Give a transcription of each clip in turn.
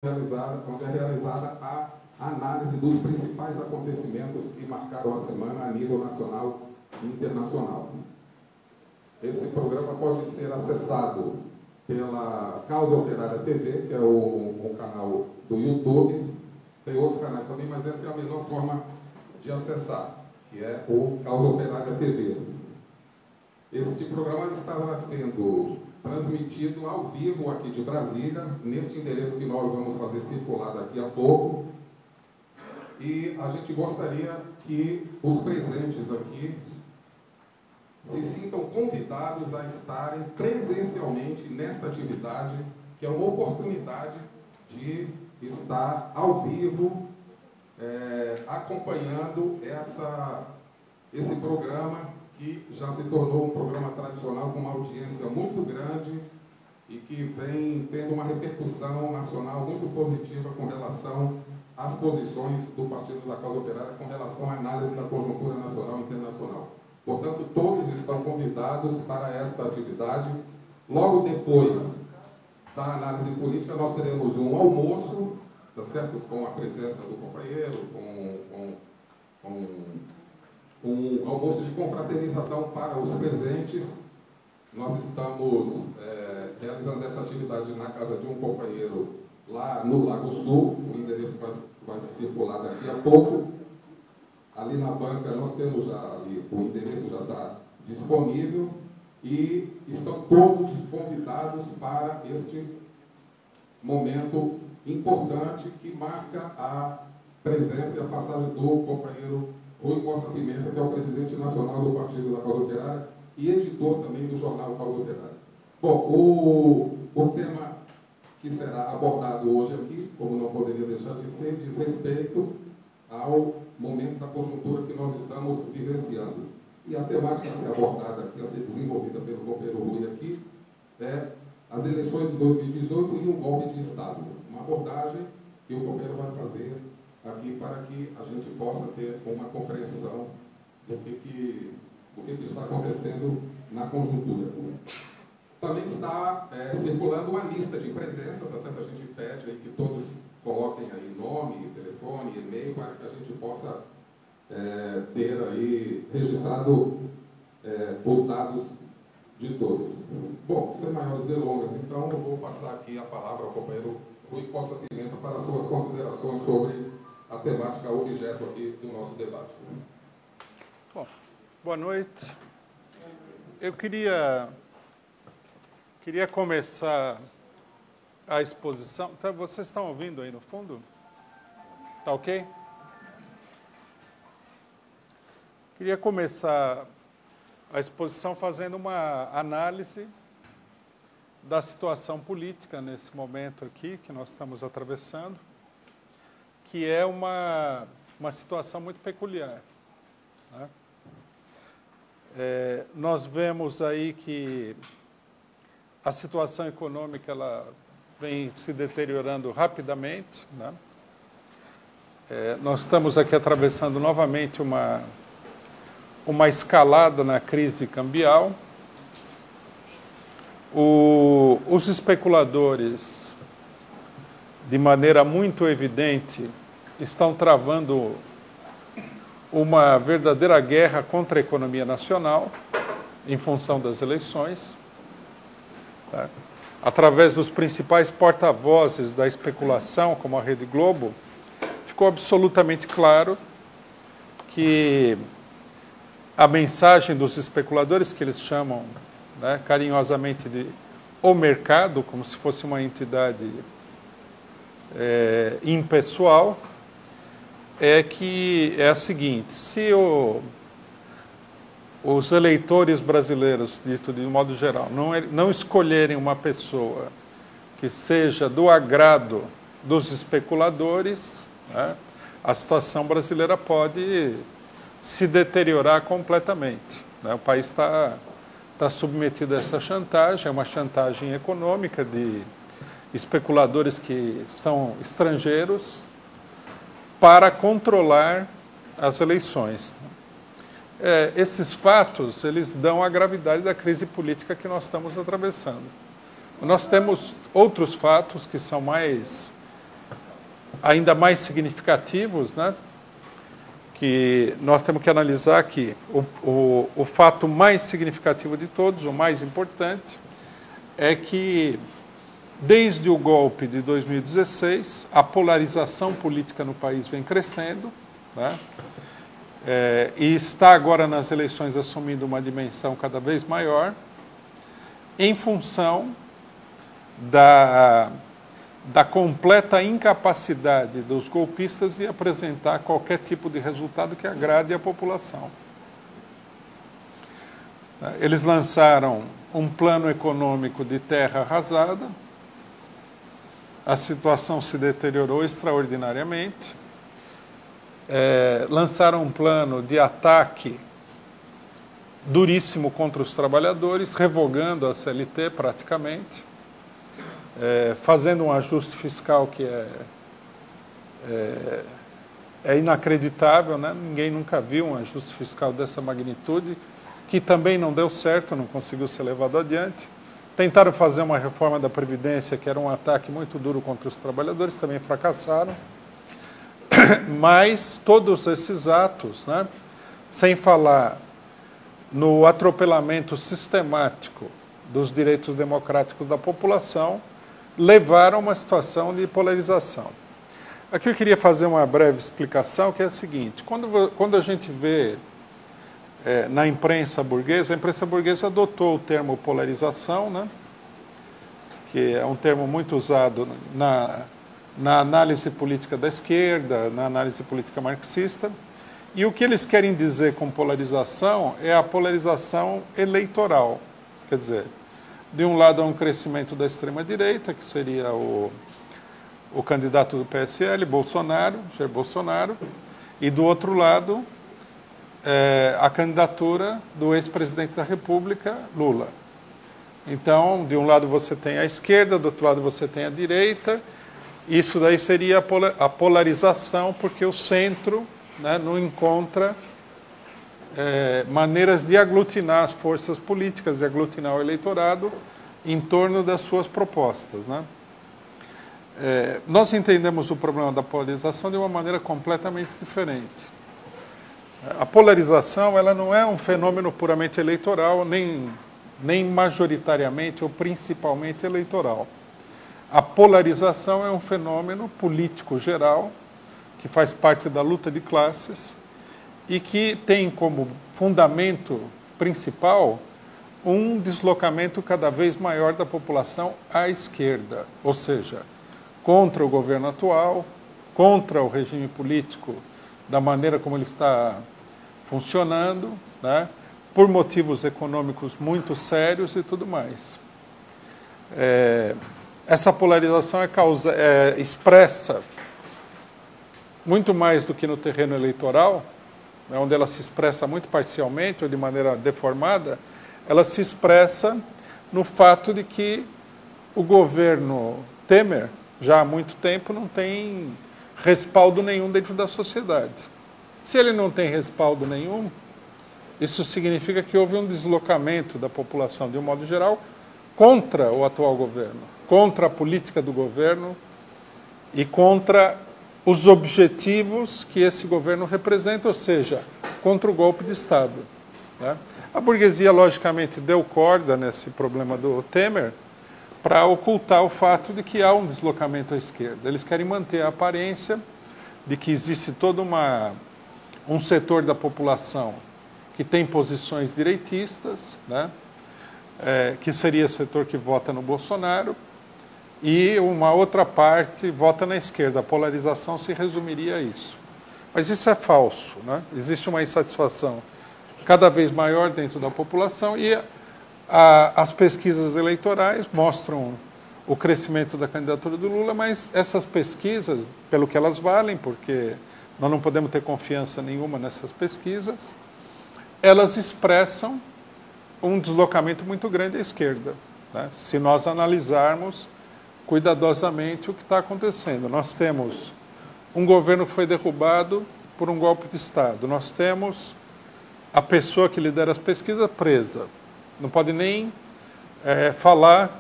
onde é realizada a análise dos principais acontecimentos que marcaram a semana a nível nacional e internacional. Esse programa pode ser acessado pela Causa Operária TV, que é o canal do YouTube. Tem outros canais também, mas essa é a melhor forma de acessar, que é o Causa Operária TV. Este programa estará sendo transmitido ao vivo aqui de Brasília, neste endereço que nós vamos fazer circular daqui a pouco. E a gente gostaria que os presentes aqui se sintam convidados a estarem presencialmente nesta atividade, que é uma oportunidade de estar ao vivo, acompanhando esse programa, que já se tornou um programa tradicional com uma audiência muito grande e que vem tendo uma repercussão nacional muito positiva com relação às posições do Partido da Causa Operária com relação à análise da conjuntura nacional e internacional. Portanto, todos estão convidados para esta atividade. Logo depois da análise política, nós teremos um almoço, tá certo? Com a presença do companheiro, um almoço de confraternização para os presentes. Nós estamos realizando essa atividade na casa de um companheiro lá no Lago Sul. O endereço vai circular daqui a pouco. Ali na banca nós temos já ali, o endereço já está disponível e estão todos convidados para este momento importante que marca a presença e a passagem do companheiro Rui Costa Pimenta, que é o presidente nacional do Partido da Causa Operária e editor também do jornal Causa Operária. Bom, o tema que será abordado hoje aqui, como não poderia deixar de ser, diz respeito ao momento da conjuntura que nós estamos vivenciando. E a temática a ser abordada aqui, a ser desenvolvida pelo companheiro Rui aqui, é as eleições de 2018 e um golpe de Estado. Uma abordagem que o companheiro vai fazer aqui para que a gente possa ter uma compreensão do que está acontecendo na conjuntura. Também está circulando uma lista de presença, tá certo? A gente pede aí que todos coloquem aí nome, telefone, e-mail, para que a gente possa ter aí registrado os dados de todos. Bom, sem maiores delongas, então, eu vou passar aqui a palavra ao companheiro Rui Costa Pimenta para suas considerações sobre a temática objeto aqui do nosso debate. Bom, boa noite. Eu queria começar a exposição. Então, vocês estão ouvindo aí no fundo? Tá ok? Queria começar a exposição fazendo uma análise da situação política nesse momento aqui que nós estamos atravessando, que é uma situação muito peculiar, né? Nós vemos aí que a situação econômica ela vem se deteriorando rapidamente, né? Nós estamos aqui atravessando novamente uma escalada na crise cambial. Os especuladores, de maneira muito evidente, estão travando uma verdadeira guerra contra a economia nacional em função das eleições, tá? Através dos principais porta-vozes da especulação, como a Rede Globo, ficou absolutamente claro que a mensagem dos especuladores, que eles chamam, né, carinhosamente de o mercado, como se fosse uma entidade impessoal, é a seguinte: se os eleitores brasileiros, dito de um modo geral, não escolherem uma pessoa que seja do agrado dos especuladores, né, a situação brasileira pode se deteriorar completamente, né? O país está submetido a essa chantagem, é uma chantagem econômica de especuladores que são estrangeiros para controlar as eleições. Esses fatos, eles dão a gravidade da crise política que nós estamos atravessando. Nós temos outros fatos que são mais ainda mais significativos, né, que nós temos que analisar aqui. O fato mais significativo de todos, o mais importante, é que, desde o golpe de 2016, a polarização política no país vem crescendo, né, e está agora nas eleições assumindo uma dimensão cada vez maior, em função da completa incapacidade dos golpistas de apresentar qualquer tipo de resultado que agrade a população. Eles lançaram um plano econômico de terra arrasada, a situação se deteriorou extraordinariamente, lançaram um plano de ataque duríssimo contra os trabalhadores, revogando a CLT praticamente, fazendo um ajuste fiscal que é inacreditável, né? Ninguém nunca viu um ajuste fiscal dessa magnitude, que também não deu certo, não conseguiu ser levado adiante. Tentaram fazer uma reforma da Previdência, que era um ataque muito duro contra os trabalhadores, também fracassaram. Mas todos esses atos, né, sem falar no atropelamento sistemático dos direitos democráticos da população, levaram a uma situação de polarização. Aqui eu queria fazer uma breve explicação, que é a seguinte: quando a gente vê na imprensa burguesa, a imprensa burguesa adotou o termo polarização, né, que é um termo muito usado na análise política da esquerda, na análise política marxista, e o que eles querem dizer com polarização é a polarização eleitoral. Quer dizer, de um lado há um crescimento da extrema-direita, que seria o candidato do PSL, Bolsonaro, Jair Bolsonaro, e do outro lado a candidatura do ex-presidente da República, Lula. Então, de um lado você tem a esquerda, do outro lado você tem a direita. Isso daí seria a polarização, porque o centro, né, não encontra maneiras de aglutinar as forças políticas, de aglutinar o eleitorado em torno das suas propostas, né? Nós entendemos o problema da polarização de uma maneira completamente diferente. A polarização, ela não é um fenômeno puramente eleitoral, nem majoritariamente ou principalmente eleitoral. A polarização é um fenômeno político geral, que faz parte da luta de classes e que tem como fundamento principal um deslocamento cada vez maior da população à esquerda, ou seja, contra o governo atual, contra o regime político da maneira como ele está funcionando, né, por motivos econômicos muito sérios e tudo mais. Essa polarização é expressa muito mais do que no terreno eleitoral, né, onde ela se expressa muito parcialmente ou de maneira deformada. Ela se expressa no fato de que o governo Temer, já há muito tempo, não tem respaldo nenhum dentro da sociedade. Se ele não tem respaldo nenhum, isso significa que houve um deslocamento da população, de um modo geral, contra o atual governo, contra a política do governo e contra os objetivos que esse governo representa, ou seja, contra o golpe de Estado, né? A burguesia, logicamente, deu corda nesse problema do Temer para ocultar o fato de que há um deslocamento à esquerda. Eles querem manter a aparência de que existe todo um setor da população que tem posições direitistas, né, que seria o setor que vota no Bolsonaro, e uma outra parte vota na esquerda. A polarização se resumiria a isso. Mas isso é falso, né? Existe uma insatisfação cada vez maior dentro da população e as pesquisas eleitorais mostram o crescimento da candidatura do Lula, mas essas pesquisas, pelo que elas valem, porque nós não podemos ter confiança nenhuma nessas pesquisas, elas expressam um deslocamento muito grande à esquerda, né? Se nós analisarmos cuidadosamente o que está acontecendo. Nós temos um governo que foi derrubado por um golpe de Estado. Nós temos a pessoa que lidera as pesquisas presa. Não pode nem falar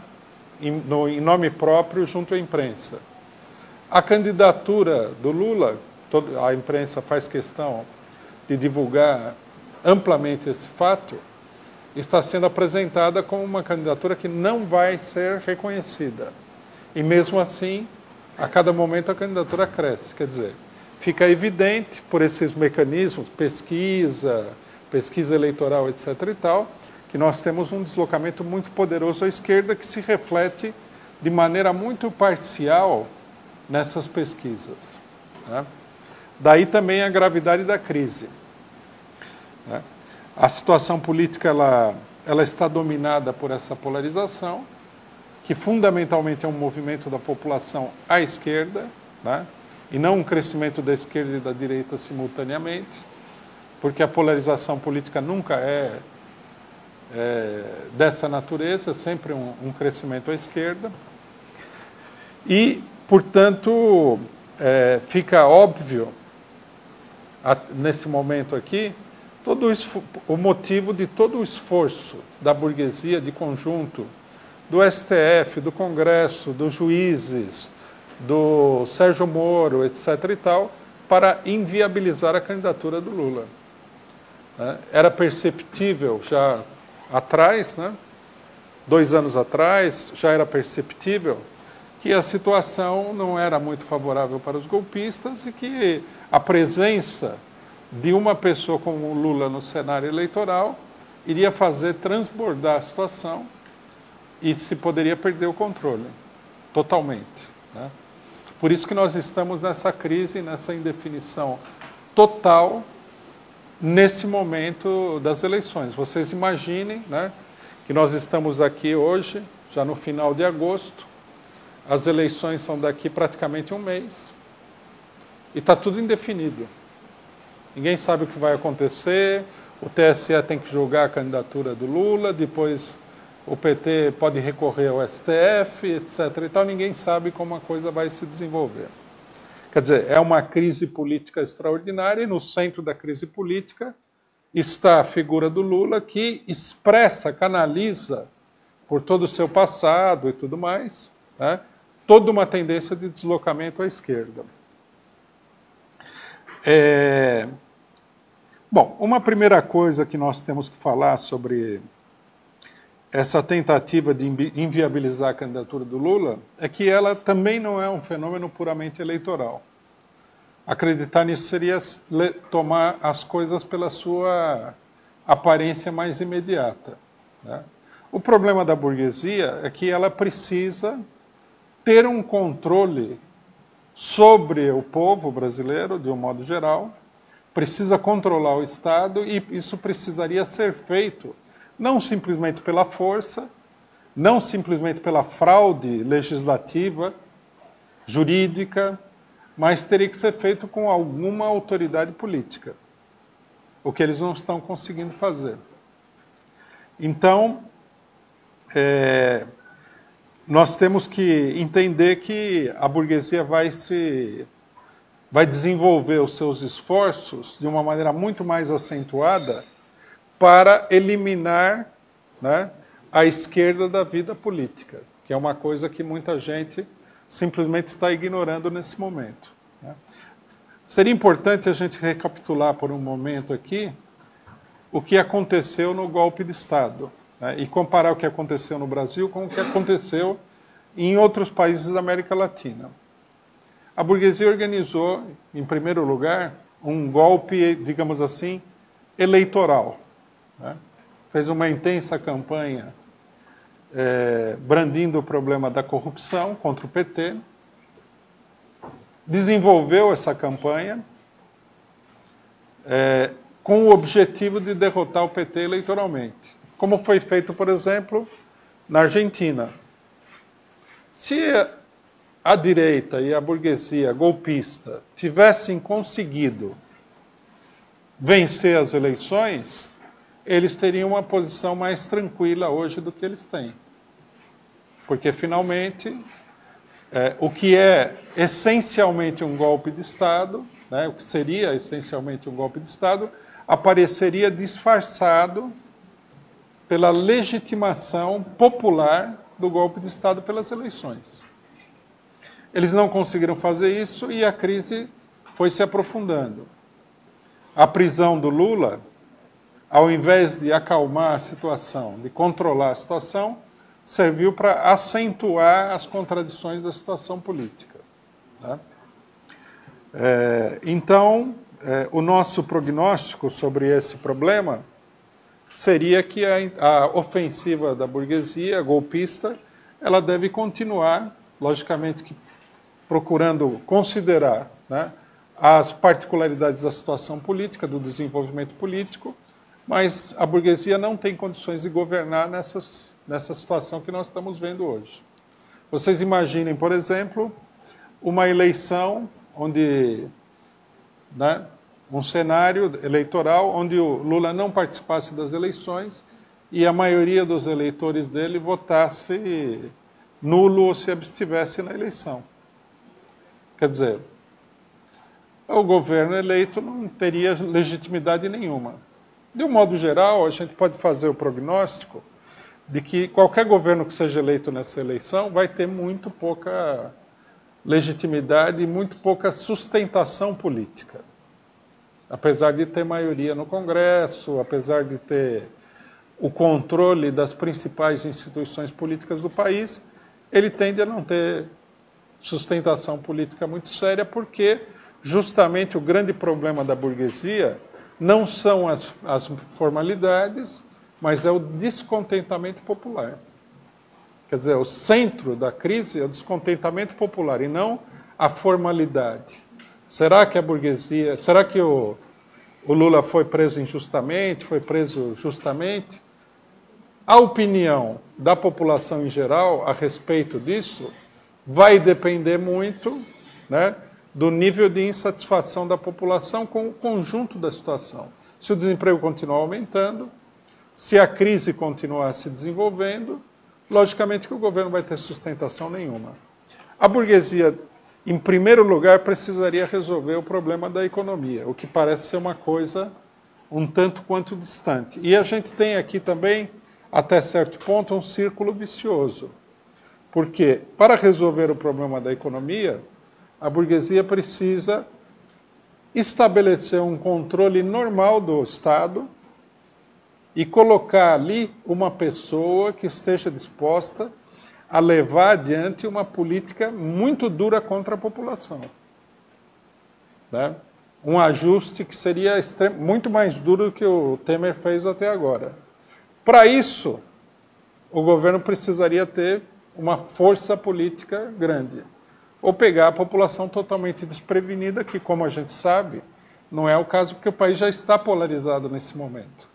em nome próprio junto à imprensa. A candidatura do Lula, a imprensa faz questão de divulgar amplamente esse fato, está sendo apresentada como uma candidatura que não vai ser reconhecida. E mesmo assim, a cada momento a candidatura cresce. Quer dizer, fica evidente por esses mecanismos, pesquisa eleitoral, etc. e tal, que nós temos um deslocamento muito poderoso à esquerda que se reflete de maneira muito parcial nessas pesquisas. Né? Daí também a gravidade da crise. Né? A situação política ela está dominada por essa polarização, que fundamentalmente é um movimento da população à esquerda, né? E não um crescimento da esquerda e da direita simultaneamente, porque a polarização política nunca é dessa natureza, é sempre um crescimento à esquerda. E, portanto, fica óbvio, nesse momento aqui, o motivo de todo o esforço da burguesia de conjunto, do STF, do Congresso, dos juízes, do Sérgio Moro, etc. e tal, para inviabilizar a candidatura do Lula. Era perceptível já atrás, né? 2 anos atrás, já era perceptível que a situação não era muito favorável para os golpistas e que a presença de uma pessoa como o Lula no cenário eleitoral iria fazer transbordar a situação e se poderia perder o controle, totalmente. Né? Por isso que nós estamos nessa crise, nessa indefinição total, nesse momento das eleições. Vocês imaginem, né, que nós estamos aqui hoje, já no final de agosto, as eleições são daqui praticamente um mês, e está tudo indefinido. Ninguém sabe o que vai acontecer, o TSE tem que julgar a candidatura do Lula, depois o PT pode recorrer ao STF, etc. e tal, ninguém sabe como a coisa vai se desenvolver. Quer dizer, é uma crise política extraordinária, e no centro da crise política está a figura do Lula, que expressa, canaliza, por todo o seu passado e tudo mais, né, toda uma tendência de deslocamento à esquerda. Bom, uma primeira coisa que nós temos que falar sobre essa tentativa de inviabilizar a candidatura do Lula é que ela também não é um fenômeno puramente eleitoral. Acreditar nisso seria tomar as coisas pela sua aparência mais imediata. Né? O problema da burguesia é que ela precisa ter um controle sobre o povo brasileiro, de um modo geral, precisa controlar o Estado, e isso precisaria ser feito não simplesmente pela força, não simplesmente pela fraude legislativa, jurídica, mas teria que ser feito com alguma autoridade política, o que eles não estão conseguindo fazer. Então, nós temos que entender que a burguesia vai desenvolver os seus esforços de uma maneira muito mais acentuada para eliminar, né, a esquerda da vida política, que é uma coisa que muita gente simplesmente está ignorando nesse momento. Né? Seria importante a gente recapitular por um momento aqui o que aconteceu no golpe de Estado, né, e comparar o que aconteceu no Brasil com o que aconteceu em outros países da América Latina. A burguesia organizou, em primeiro lugar, um golpe, digamos assim, eleitoral. Né? Fez uma intensa campanha brandindo o problema da corrupção contra o PT, desenvolveu essa campanha com o objetivo de derrotar o PT eleitoralmente, como foi feito, por exemplo, na Argentina. Se a direita e a burguesia golpista tivessem conseguido vencer as eleições, eles teriam uma posição mais tranquila hoje do que eles têm. Porque, finalmente, o que é essencialmente um golpe de Estado, né, o que seria essencialmente um golpe de Estado, apareceria disfarçado pela legitimação popular do golpe de Estado pelas eleições. Eles não conseguiram fazer isso e a crise foi se aprofundando. A prisão do Lula, ao invés de acalmar a situação, de controlar a situação, serviu para acentuar as contradições da situação política. Tá? Então, o nosso prognóstico sobre esse problema seria que a ofensiva da burguesia golpista, ela deve continuar, logicamente que procurando considerar, né, as particularidades da situação política, do desenvolvimento político, mas a burguesia não tem condições de governar nessa situação que nós estamos vendo hoje. Vocês imaginem, por exemplo, uma eleição onde, né, um cenário eleitoral onde o Lula não participasse das eleições e a maioria dos eleitores dele votasse nulo ou se abstivesse na eleição. Quer dizer, o governo eleito não teria legitimidade nenhuma. De um modo geral, a gente pode fazer o prognóstico de que qualquer governo que seja eleito nessa eleição vai ter muito pouca legitimidade e muito pouca sustentação política. Apesar de ter maioria no Congresso, apesar de ter o controle das principais instituições políticas do país, ele tende a não ter sustentação política muito séria, porque justamente o grande problema da burguesia não são as formalidades, mas é o descontentamento popular. Quer dizer, o centro da crise é o descontentamento popular e não a formalidade. Será que a burguesia, será que o Lula foi preso injustamente, foi preso justamente? A opinião da população em geral a respeito disso vai depender muito, né, do nível de insatisfação da população com o conjunto da situação. Se o desemprego continuar aumentando, se a crise continuar se desenvolvendo, logicamente que o governo vai ter sustentação nenhuma. A burguesia, em primeiro lugar, precisaria resolver o problema da economia, o que parece ser uma coisa um tanto quanto distante. E a gente tem aqui também, até certo ponto, um círculo vicioso. Porque, para resolver o problema da economia, a burguesia precisa estabelecer um controle normal do Estado e colocar ali uma pessoa que esteja disposta a levar adiante uma política muito dura contra a população. Né? Um ajuste que seria muito mais duro do que o Temer fez até agora. Para isso, o governo precisaria ter uma força política grande. Ou pegar a população totalmente desprevenida, que, como a gente sabe, não é o caso, porque o país já está polarizado nesse momento.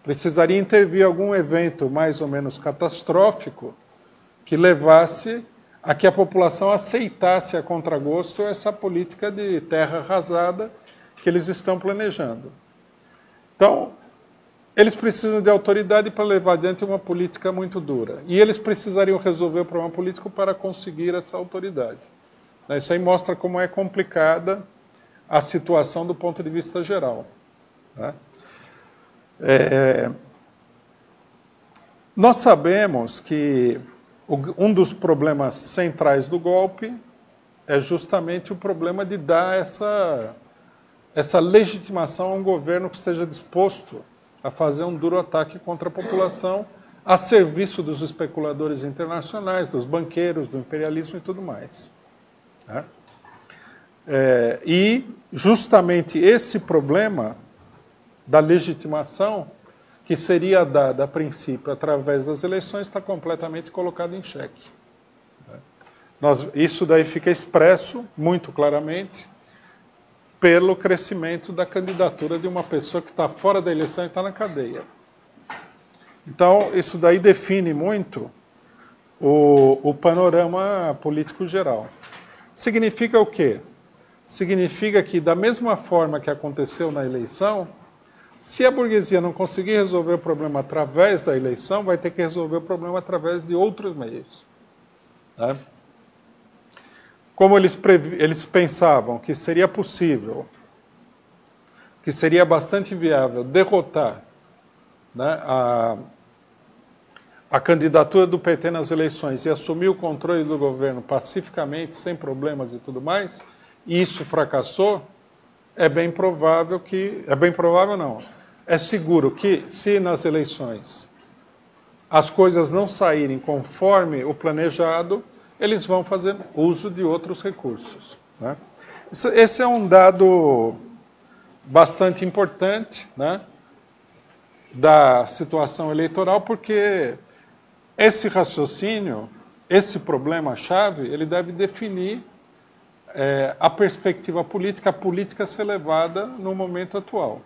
Precisaria intervir algum evento mais ou menos catastrófico que levasse a que a população aceitasse a contragosto essa política de terra arrasada que eles estão planejando. Então, eles precisam de autoridade para levar adiante uma política muito dura. E eles precisariam resolver o problema político para conseguir essa autoridade. Isso aí mostra como é complicada a situação do ponto de vista geral. Né? Nós sabemos que um dos problemas centrais do golpe é justamente o problema de dar essa legitimação a um governo que esteja disposto a fazer um duro ataque contra a população, a serviço dos especuladores internacionais, dos banqueiros, do imperialismo e tudo mais. Né? E justamente esse problema da legitimação, que seria dada a princípio através das eleições, está completamente colocado em xeque. Isso daí fica expresso muito claramente pelo crescimento da candidatura de uma pessoa que está fora da eleição e está na cadeia. Então, isso daí define muito o panorama político geral. Significa o quê? Significa que, da mesma forma que aconteceu na eleição, se a burguesia não conseguir resolver o problema através da eleição, vai ter que resolver o problema através de outros meios. Né? Como eles pensavam que seria possível, que seria bastante viável derrotar, né, a candidatura do PT nas eleições e assumir o controle do governo pacificamente, sem problemas e tudo mais, e isso fracassou, é bem provável que... É bem provável, não. É seguro que, se nas eleições as coisas não saírem conforme o planejado, eles vão fazer uso de outros recursos, né? Esse é um dado bastante importante, né, da situação eleitoral, porque esse raciocínio, esse problema-chave, ele deve definir a perspectiva política, a política a ser levada no momento atual.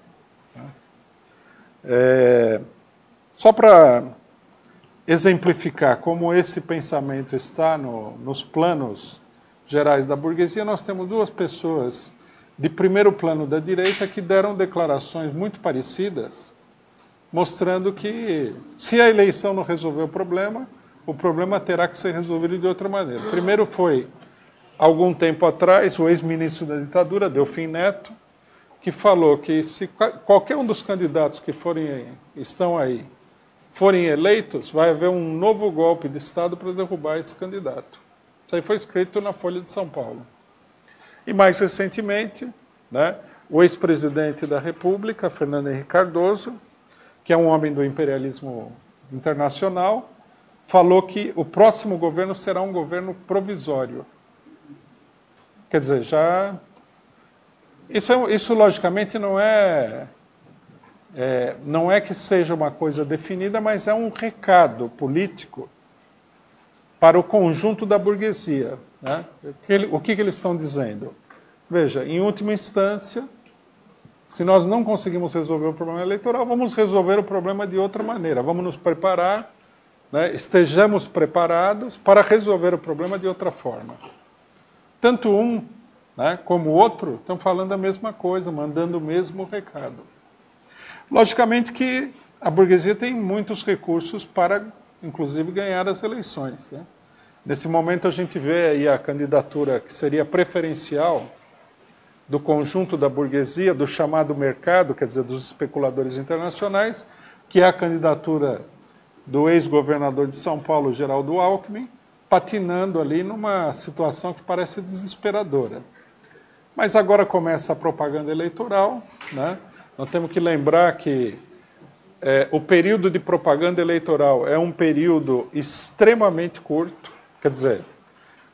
Só para exemplificar como esse pensamento está nos planos gerais da burguesia, nós temos duas pessoas de primeiro plano da direita que deram declarações muito parecidas, mostrando que, se a eleição não resolver o problema terá que ser resolvido de outra maneira. Primeiro foi, algum tempo atrás, o ex-ministro da ditadura, Delfim Neto, que falou que se qualquer um dos candidatos que estão aí forem eleitos, vai haver um novo golpe de Estado para derrubar esse candidato. Isso aí foi escrito na Folha de São Paulo. E mais recentemente, né, o ex-presidente da República, Fernando Henrique Cardoso, que é um homem do imperialismo internacional, falou que o próximo governo será um governo provisório. Quer dizer, isso logicamente não é que seja uma coisa definida, mas é um recado político para o conjunto da burguesia, né? O que eles estão dizendo? Veja, em última instância, se nós não conseguimos resolver o problema eleitoral, vamos resolver o problema de outra maneira. Vamos nos preparar, né? Estejamos preparados para resolver o problema de outra forma. Tanto um, né, como o outro estão falando a mesma coisa, mandando o mesmo recado. Logicamente que a burguesia tem muitos recursos para, inclusive, ganhar as eleições, né? Nesse momento a gente vê aí a candidatura que seria preferencial do conjunto da burguesia, do chamado mercado, quer dizer, dos especuladores internacionais, que é a candidatura do ex-governador de São Paulo, Geraldo Alckmin, patinando ali numa situação que parece desesperadora. Mas agora começa a propaganda eleitoral, né? Nós temos que lembrar que o período de propaganda eleitoral é um período extremamente curto, quer dizer,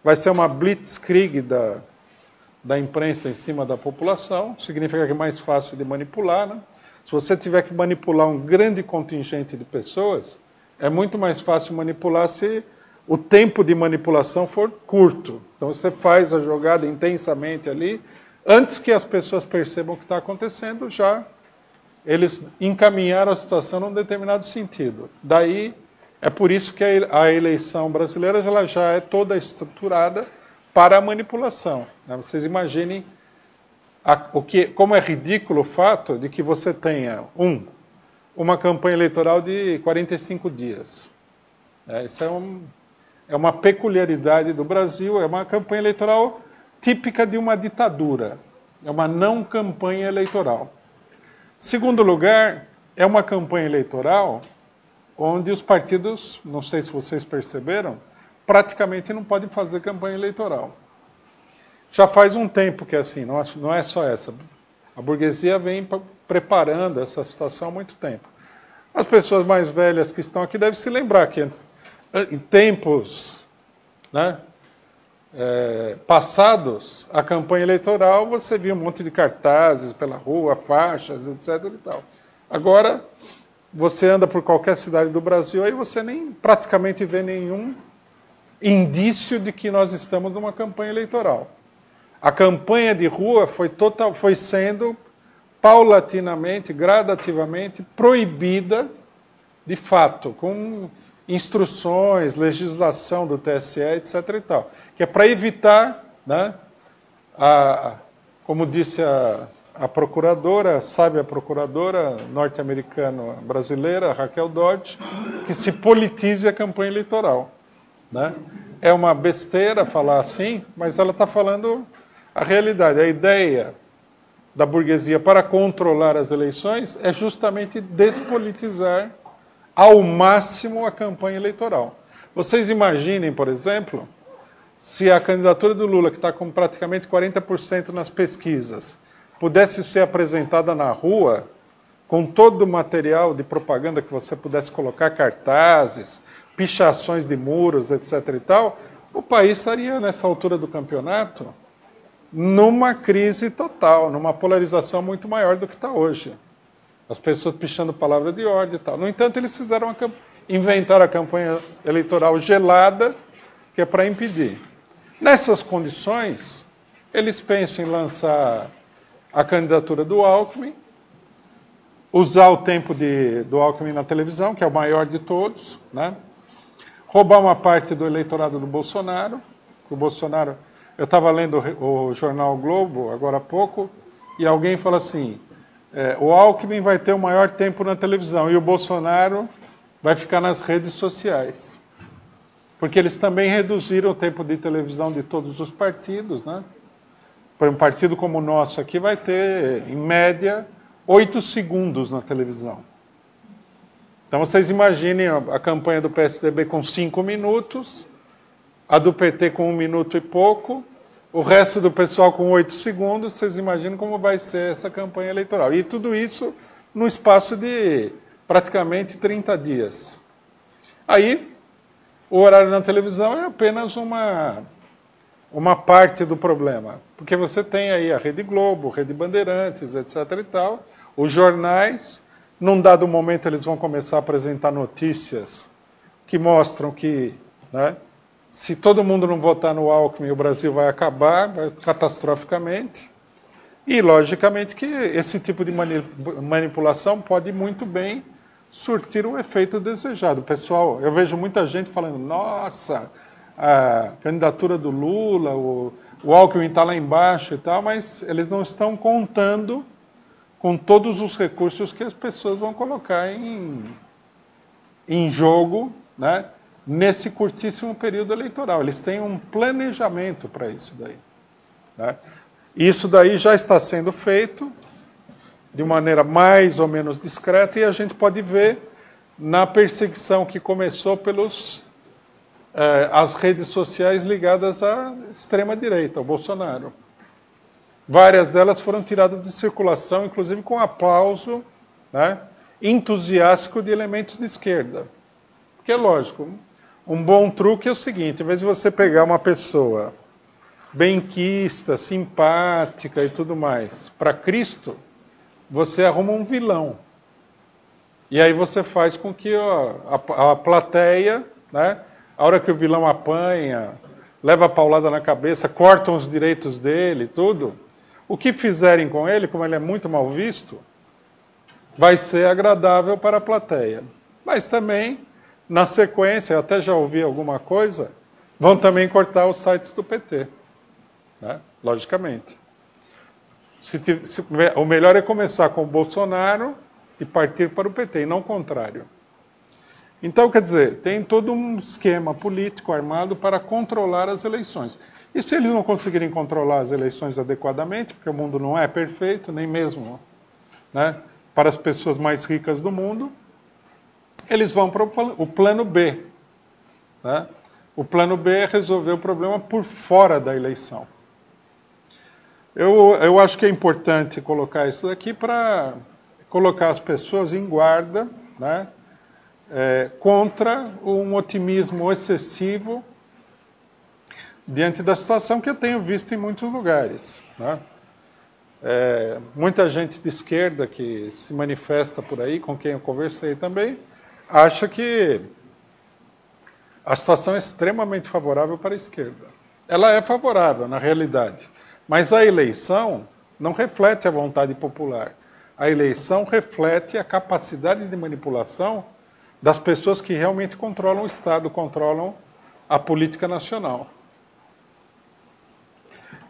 vai ser uma blitzkrieg da imprensa em cima da população, significa que é mais fácil de manipular, né? Se você tiver que manipular um grande contingente de pessoas, é muito mais fácil manipular se o tempo de manipulação for curto. Então você faz a jogada intensamente ali, antes que as pessoas percebam o que está acontecendo, já eles encaminharam a situação num determinado sentido. Daí, é por isso que a eleição brasileira ela já é toda estruturada para a manipulação, né? Vocês imaginem como é ridículo o fato de que você tenha uma campanha eleitoral de 45 dias. Isso é uma peculiaridade do Brasil, é uma campanha eleitoral típica de uma ditadura, é uma não campanha eleitoral. Segundo lugar, é uma campanha eleitoral onde os partidos, não sei se vocês perceberam, praticamente não podem fazer campanha eleitoral. Já faz um tempo que é assim, não é só essa. A burguesia vem preparando essa situação há muito tempo. As pessoas mais velhas que estão aqui devem se lembrar que em tempos, né, passados, a campanha eleitoral, você via um monte de cartazes pela rua, faixas, etc. e tal. Agora, você anda por qualquer cidade do Brasil, aí você nem praticamente vê nenhum indício de que nós estamos numa campanha eleitoral. A campanha de rua foi sendo paulatinamente, gradativamente proibida de fato, com instruções, legislação do TSE, etc. e tal, que é para evitar, né, como disse a procuradora, sábia procuradora norte-americana brasileira, Raquel Dodge, que se politize a campanha eleitoral, né? É uma besteira falar assim, mas ela está falando a realidade. A ideia da burguesia para controlar as eleições é justamente despolitizar ao máximo a campanha eleitoral. Vocês imaginem, por exemplo, se a candidatura do Lula, que está com praticamente 40% nas pesquisas, pudesse ser apresentada na rua, com todo o material de propaganda que você pudesse colocar, cartazes, pichações de muros, etc. e tal, o país estaria, nessa altura do campeonato, numa crise total, numa polarização muito maior do que está hoje. As pessoas pichando palavra de ordem e tal. No entanto, eles inventaram a campanha eleitoral gelada, que é para impedir. Nessas condições, eles pensam em lançar a candidatura do Alckmin, usar o tempo do Alckmin na televisão, que é o maior de todos, né? Roubar uma parte do eleitorado do Bolsonaro. O Bolsonaro, eu estava lendo o jornal Globo agora há pouco, e alguém fala assim, o Alckmin vai ter o maior tempo na televisão e o Bolsonaro vai ficar nas redes sociais. Porque eles também reduziram o tempo de televisão de todos os partidos, né? Por um partido como o nosso aqui vai ter, em média, 8 segundos na televisão. Então vocês imaginem a campanha do PSDB com 5 minutos, a do PT com 1 minuto e pouco, o resto do pessoal com 8 segundos, vocês imaginam como vai ser essa campanha eleitoral. E tudo isso no espaço de praticamente 30 dias. Aí, o horário na televisão é apenas uma parte do problema. Porque você tem aí a Rede Globo, Rede Bandeirantes, etc. e tal, os jornais, num dado momento eles vão começar a apresentar notícias que mostram que, né, se todo mundo não votar no Alckmin, o Brasil vai acabar catastroficamente. E, logicamente, que esse tipo de manipulação pode muito bem surtir o efeito desejado. Pessoal, eu vejo muita gente falando, nossa, a candidatura do Lula, o Alckmin está lá embaixo e tal, mas eles não estão contando com todos os recursos que as pessoas vão colocar em jogo, né, nesse curtíssimo período eleitoral. Eles têm um planejamento para isso daí, né? Isso daí já está sendo feito de maneira mais ou menos discreta e a gente pode ver na perseguição que começou as redes sociais ligadas à extrema-direita, ao Bolsonaro. Várias delas foram tiradas de circulação, inclusive com aplauso, né, entusiástico de elementos de esquerda. Porque é lógico, um bom truque é o seguinte, em vez de você pegar uma pessoa benquista, simpática e tudo mais, para Cristo, você arruma um vilão. E aí você faz com que a plateia, né, a hora que o vilão apanha, leva a paulada na cabeça, cortam os direitos dele, tudo, o que fizerem com ele, como ele é muito mal visto, vai ser agradável para a plateia. Mas também, na sequência, eu até já ouvi alguma coisa, vão também cortar os sites do PT. Né? Logicamente. O melhor é começar com o Bolsonaro e partir para o PT, e não o contrário. Então, quer dizer, tem todo um esquema político armado para controlar as eleições. E se eles não conseguirem controlar as eleições adequadamente, porque o mundo não é perfeito, nem mesmo, né, para as pessoas mais ricas do mundo, eles vão para o plano B. Né? O plano B é resolver o problema por fora da eleição. Eu acho que é importante colocar isso aqui para colocar as pessoas em guarda, né, contra um otimismo excessivo diante da situação que eu tenho visto em muitos lugares. Né? Muita gente de esquerda que se manifesta por aí, com quem eu conversei também, acha que a situação é extremamente favorável para a esquerda. Ela é favorável, na realidade. Mas a eleição não reflete a vontade popular. A eleição reflete a capacidade de manipulação das pessoas que realmente controlam o Estado, controlam a política nacional.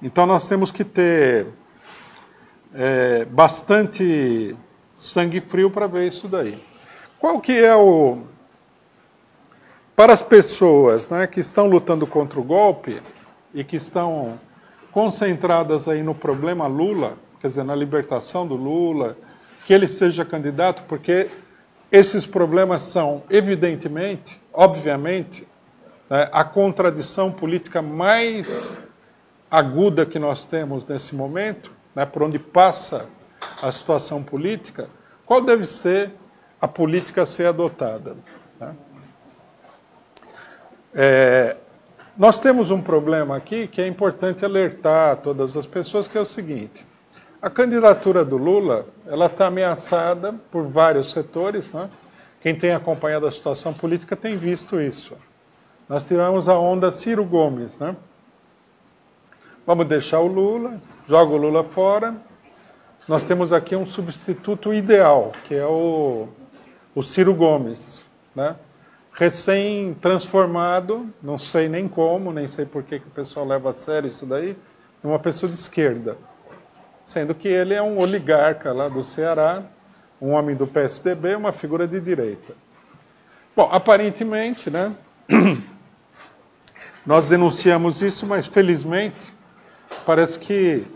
Então nós temos que ter bastante sangue frio para ver isso daí. Qual que é para as pessoas, né, que estão lutando contra o golpe e que estão concentradas aí no problema Lula, quer dizer, na libertação do Lula, que ele seja candidato, porque Esses problemas são, evidentemente, obviamente, né, a contradição política mais aguda que nós temos nesse momento, né, por onde passa a situação política, qual deve ser a política a ser adotada. Né? Nós temos um problema aqui que é importante alertar a todas as pessoas, que é o seguinte: a candidatura do Lula ela está ameaçada por vários setores, né? Quem tem acompanhado a situação política tem visto isso. Nós tivemos a onda Ciro Gomes, né? Vamos deixar o Lula, joga o Lula fora. Nós temos aqui um substituto ideal, que é o Ciro Gomes, né? Recém-transformado, não sei nem como, nem sei por que o pessoal leva a sério isso daí, uma pessoa de esquerda. Sendo que ele é um oligarca lá do Ceará, um homem do PSDB, uma figura de direita. Bom, aparentemente, né, nós denunciamos isso, mas felizmente parece que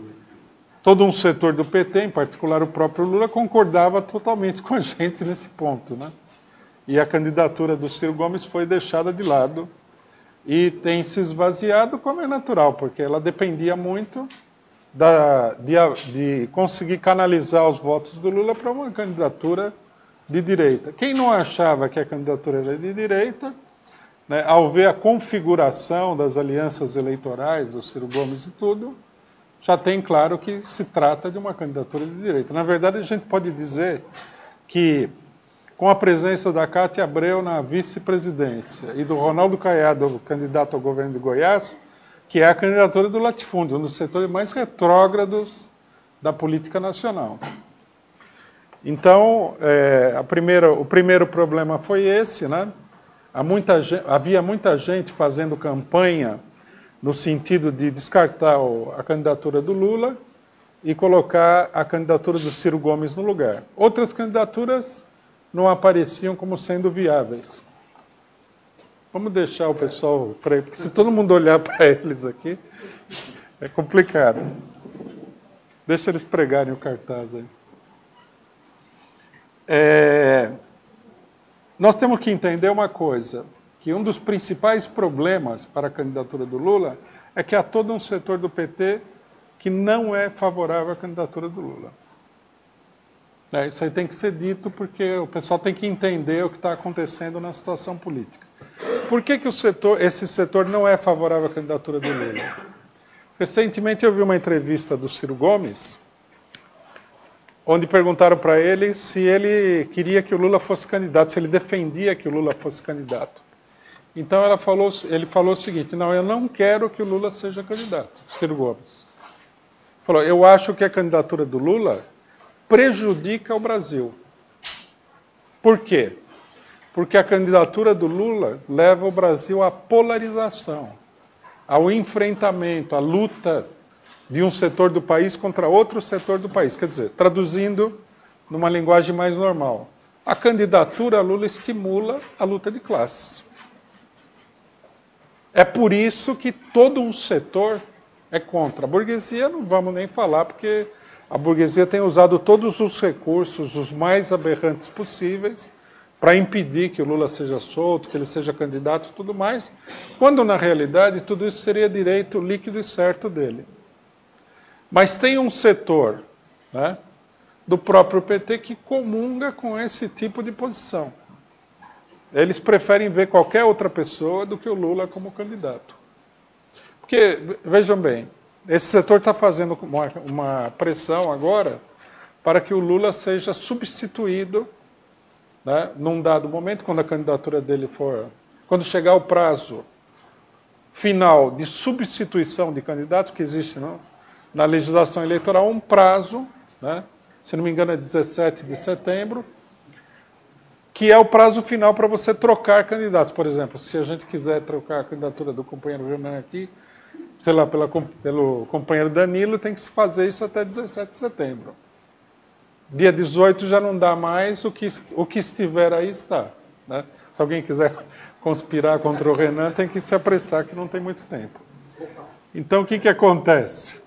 todo um setor do PT, em particular o próprio Lula, concordava totalmente com a gente nesse ponto, né? E a candidatura do Ciro Gomes foi deixada de lado e tem se esvaziado, como é natural, porque ela dependia muito de conseguir canalizar os votos do Lula para uma candidatura de direita. Quem não achava que a candidatura era de direita, né, ao ver a configuração das alianças eleitorais do Ciro Gomes e tudo, já tem claro que se trata de uma candidatura de direita. Na verdade, a gente pode dizer que, com a presença da Cátia Abreu na vice-presidência e do Ronaldo Caiado, candidato ao governo de Goiás, que é a candidatura do latifúndio, um dos setores mais retrógrados da política nacional. Então, o primeiro problema foi esse, né? Havia muita gente fazendo campanha no sentido de descartar a candidatura do Lula e colocar a candidatura do Ciro Gomes no lugar. Outras candidaturas não apareciam como sendo viáveis. Vamos deixar o pessoal, porque se todo mundo olhar para eles aqui, é complicado. Deixa eles pregarem o cartaz aí. Nós temos que entender uma coisa, que um dos principais problemas para a candidatura do Lula é que há todo um setor do PT que não é favorável à candidatura do Lula. Isso aí tem que ser dito porque o pessoal tem que entender o que está acontecendo na situação política. Por que esse setor não é favorável à candidatura do Lula? Recentemente eu vi uma entrevista do Ciro Gomes, onde perguntaram para ele se ele queria que o Lula fosse candidato, se ele defendia que o Lula fosse candidato. Então ele falou o seguinte: não, eu não quero que o Lula seja candidato, Ciro Gomes. Falou, eu acho que a candidatura do Lula prejudica o Brasil. Por quê? Porque a candidatura do Lula leva o Brasil à polarização, ao enfrentamento, à luta de um setor do país contra outro setor do país. Quer dizer, traduzindo numa linguagem mais normal, a candidatura a Lula estimula a luta de classes. É por isso que todo um setor é contra. A burguesia não vamos nem falar, porque a burguesia tem usado todos os recursos, os mais aberrantes possíveis, para impedir que o Lula seja solto, que ele seja candidato e tudo mais, quando, na realidade, tudo isso seria direito líquido e certo dele. Mas tem um setor, né, do próprio PT que comunga com esse tipo de posição. Eles preferem ver qualquer outra pessoa do que o Lula como candidato. Porque, vejam bem, esse setor está fazendo uma pressão agora para que o Lula seja substituído, né, num dado momento, quando a candidatura dele quando chegar o prazo final de substituição de candidatos, que existe na legislação eleitoral um prazo, né, se não me engano é 17 de setembro, que é o prazo final para você trocar candidatos. Por exemplo, se a gente quiser trocar a candidatura do companheiro Renan aqui, sei lá, pelo companheiro Danilo, tem que se fazer isso até 17 de setembro. Dia 18 já não dá mais, o que estiver aí está. Né? Se alguém quiser conspirar contra o Renan, tem que se apressar, que não tem muito tempo. Então, o que acontece?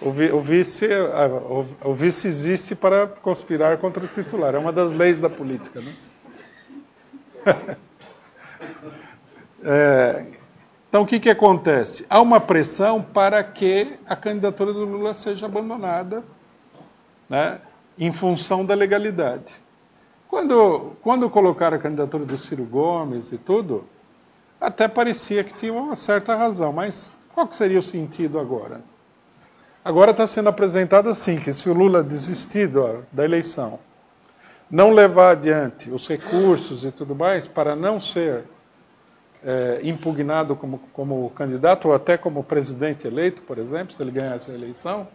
O vice existe para conspirar contra o titular. É uma das leis da política, né? Então, o que acontece? Há uma pressão para que a candidatura do Lula seja abandonada, né, em função da legalidade. Quando colocaram a candidatura do Ciro Gomes e tudo, até parecia que tinha uma certa razão, mas qual que seria o sentido agora? Agora está sendo apresentado assim, que se o Lula desistir da eleição, não levar adiante os recursos e tudo mais, para não ser impugnado como candidato, ou até como presidente eleito, por exemplo, se ele ganhasse a eleição,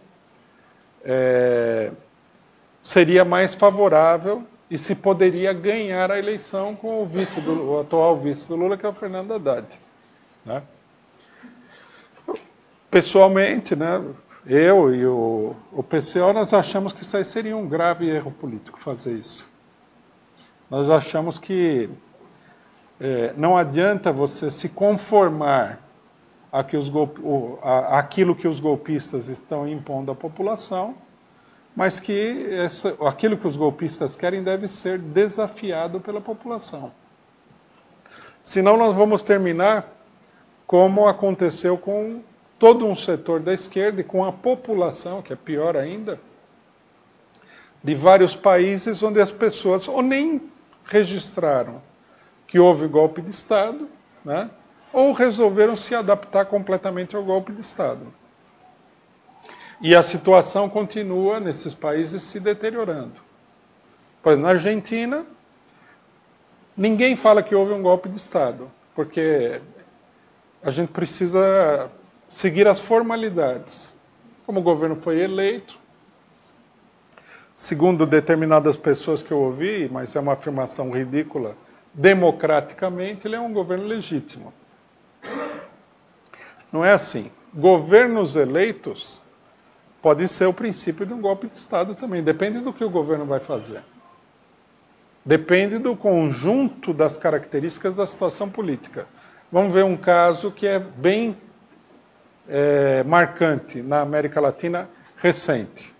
seria mais favorável e se poderia ganhar a eleição com o atual vice do Lula, que é o Fernando Haddad. Né? Pessoalmente, né, eu e o PCO, nós achamos que isso aí seria um grave erro político, fazer isso. Nós achamos que não adianta você se conformar àquilo que os golpistas estão impondo à população, mas que aquilo que os golpistas querem deve ser desafiado pela população. Senão nós vamos terminar como aconteceu com todo um setor da esquerda e com a população, que é pior ainda, de vários países onde as pessoas ou nem registraram que houve golpe de Estado, né, ou resolveram se adaptar completamente ao golpe de Estado. E a situação continua nesses países se deteriorando. Por exemplo, na Argentina, ninguém fala que houve um golpe de Estado, porque a gente precisa seguir as formalidades. Como o governo foi eleito, segundo determinadas pessoas que eu ouvi, mas é uma afirmação ridícula, democraticamente, ele é um governo legítimo. Não é assim. Governos eleitos podem ser o princípio de um golpe de Estado também. Depende do que o governo vai fazer. Depende do conjunto das características da situação política. Vamos ver um caso que é bem marcante na América Latina recente.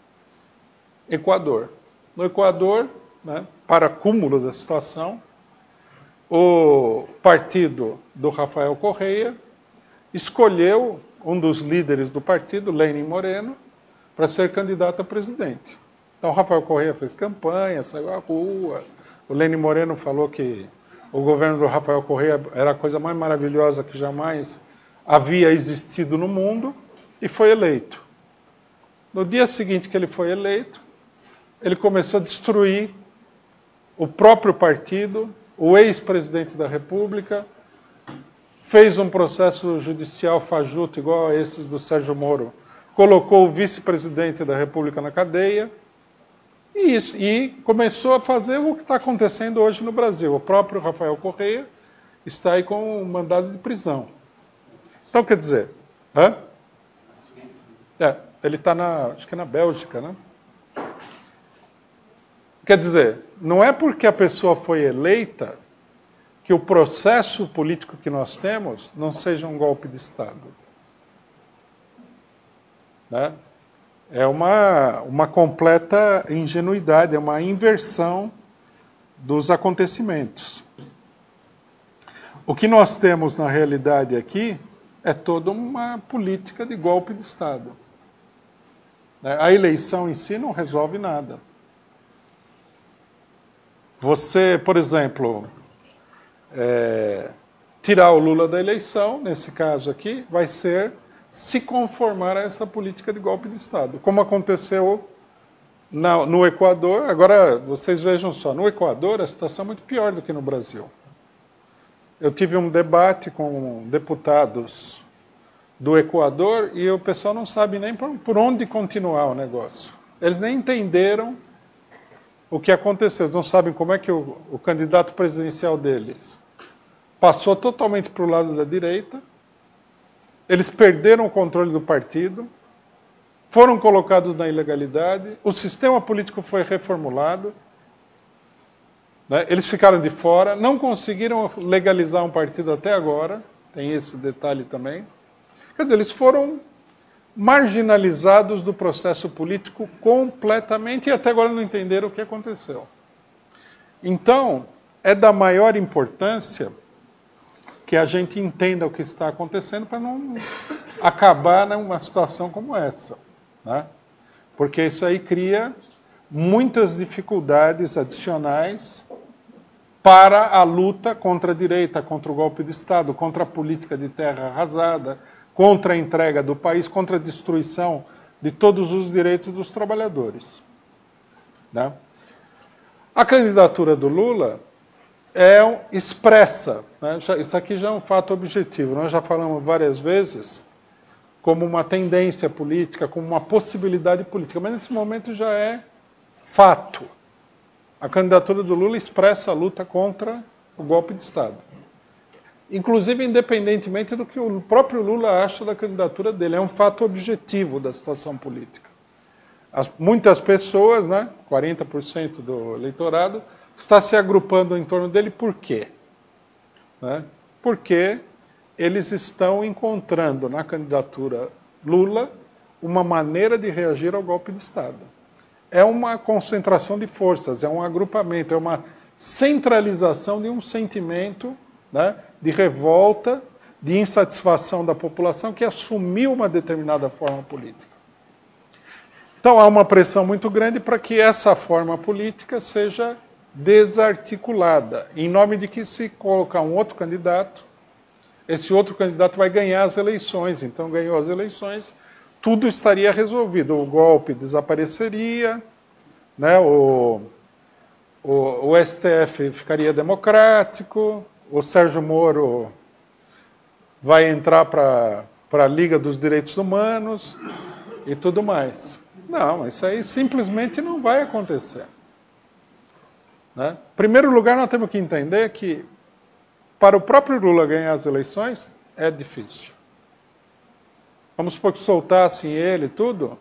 Equador. No Equador, né, para cúmulo da situação, o partido do Rafael Correa escolheu um dos líderes do partido, Lenin Moreno, para ser candidato a presidente. Então, o Rafael Correa fez campanha, saiu à rua. O Lenin Moreno falou que o governo do Rafael Correa era a coisa mais maravilhosa que jamais havia existido no mundo, e foi eleito. No dia seguinte que ele foi eleito, ele começou a destruir o próprio partido, o ex-presidente da República, fez um processo judicial fajuto igual a esses do Sérgio Moro, colocou o vice-presidente da República na cadeia e começou a fazer o que está acontecendo hoje no Brasil. O próprio Rafael Correa está aí com um mandado de prisão. Então, quer dizer, ele está acho que na Bélgica, né? Quer dizer, não é porque a pessoa foi eleita que o processo político que nós temos não seja um golpe de Estado. Né? É uma completa ingenuidade, é uma inversão dos acontecimentos. O que nós temos na realidade aqui é toda uma política de golpe de Estado. A eleição em si não resolve nada. Você, por exemplo, tirar o Lula da eleição, nesse caso aqui, vai ser se conformar a essa política de golpe de Estado. Como aconteceu no Equador. Agora, vocês vejam só, no Equador a situação é muito pior do que no Brasil. Eu tive um debate com deputados do Equador e o pessoal não sabe nem por onde continuar o negócio. Eles nem entenderam o que aconteceu. Eles não sabem como é que o candidato presidencial deles passou totalmente para o lado da direita. Eles perderam o controle do partido, foram colocados na ilegalidade, o sistema político foi reformulado, né? Eles ficaram de fora, não conseguiram legalizar um partido até agora, tem esse detalhe também. Quer dizer, eles foram marginalizados do processo político completamente e até agora não entenderam o que aconteceu. Então, é da maior importância que a gente entenda o que está acontecendo para não acabar numa situação como essa, né? Porque isso aí cria muitas dificuldades adicionais para a luta contra a direita, contra o golpe de Estado, contra a política de terra arrasada, contra a entrega do país, contra a destruição de todos os direitos dos trabalhadores, né? A candidatura do Lula expressa, né? Isso aqui já é um fato objetivo, nós já falamos várias vezes, como uma tendência política, como uma possibilidade política, mas nesse momento já é fato. A candidatura do Lula expressa a luta contra o golpe de Estado. Inclusive, independentemente do que o próprio Lula acha da candidatura dele, é um fato objetivo da situação política. Muitas pessoas, né, 40% do eleitorado, está se agrupando em torno dele. Por quê? Né? Porque eles estão encontrando na candidatura Lula uma maneira de reagir ao golpe de Estado. É uma concentração de forças, é um agrupamento, é uma centralização de um sentimento, né, de revolta, de insatisfação da população que assumiu uma determinada forma política. Então há uma pressão muito grande para que essa forma política seja desarticulada, em nome de que se colocar um outro candidato, esse outro candidato vai ganhar as eleições. Então ganhou as eleições, tudo estaria resolvido, o golpe desapareceria, né, o STF ficaria democrático, o Sérgio Moro vai entrar para a Liga dos Direitos Humanos e tudo mais. Não, isso aí simplesmente não vai acontecer, né? Em primeiro lugar, nós temos que entender que para o próprio Lula ganhar as eleições é difícil. Vamos supor que soltassem ele e tudo.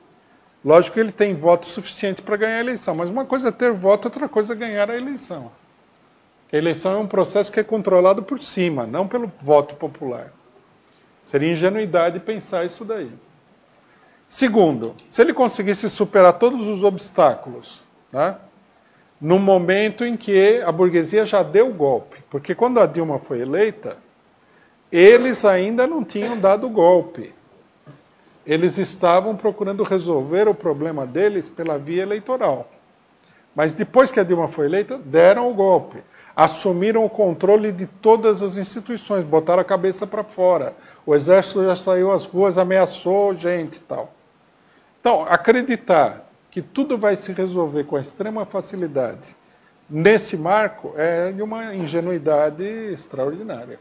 Lógico que ele tem voto suficiente para ganhar a eleição, mas uma coisa é ter voto, outra coisa é ganhar a eleição. A eleição é um processo que é controlado por cima, não pelo voto popular. Seria ingenuidade pensar isso daí. Segundo, se ele conseguisse superar todos os obstáculos, né, no momento em que a burguesia já deu o golpe, porque quando a Dilma foi eleita, eles ainda não tinham dado o golpe. Eles estavam procurando resolver o problema deles pela via eleitoral. Mas depois que a Dilma foi eleita, deram o golpe. Assumiram o controle de todas as instituições, botaram a cabeça para fora. O exército já saiu às ruas, ameaçou gente e tal. Então, acreditar que tudo vai se resolver com extrema facilidade nesse marco é de uma ingenuidade extraordinária,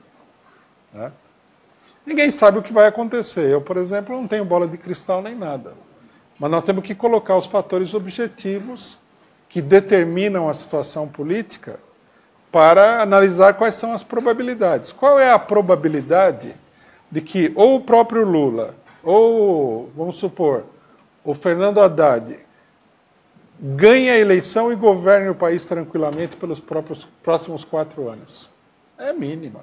né? Ninguém sabe o que vai acontecer. Eu, por exemplo, não tenho bola de cristal nem nada. Mas nós temos que colocar os fatores objetivos que determinam a situação política para analisar quais são as probabilidades. Qual é a probabilidade de que ou o próprio Lula, ou, vamos supor, o Fernando Haddad ganhe a eleição e governe o país tranquilamente pelos próximos 4 anos? É mínima.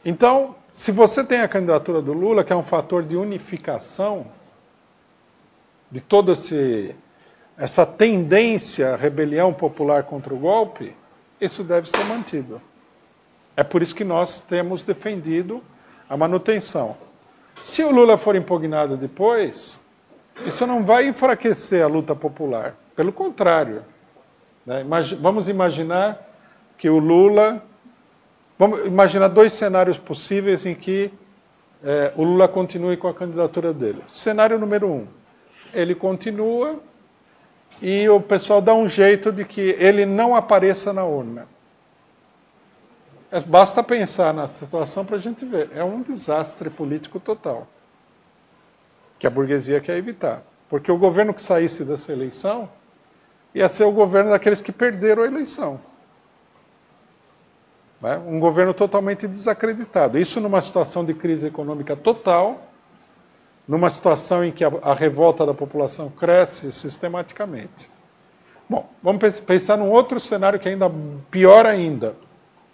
Então, se você tem a candidatura do Lula, que é um fator de unificação de toda essa tendência à rebelião popular contra o golpe, isso deve ser mantido. É por isso que nós temos defendido a manutenção. Se o Lula for impugnado depois, isso não vai enfraquecer a luta popular. Pelo contrário, né? Vamos imaginar que o Lula... Vamos imaginar 2 cenários possíveis em que o Lula continue com a candidatura dele. Cenário número 1, ele continua e o pessoal dá um jeito de que ele não apareça na urna. Basta pensar na situação para a gente ver. É um desastre político total, que a burguesia quer evitar. Porque o governo que saísse dessa eleição ia ser o governo daqueles que perderam a eleição. Um governo totalmente desacreditado. Isso numa situação de crise econômica total, numa situação em que a revolta da população cresce sistematicamente. Bom, vamos pensar num outro cenário que é ainda pior ainda,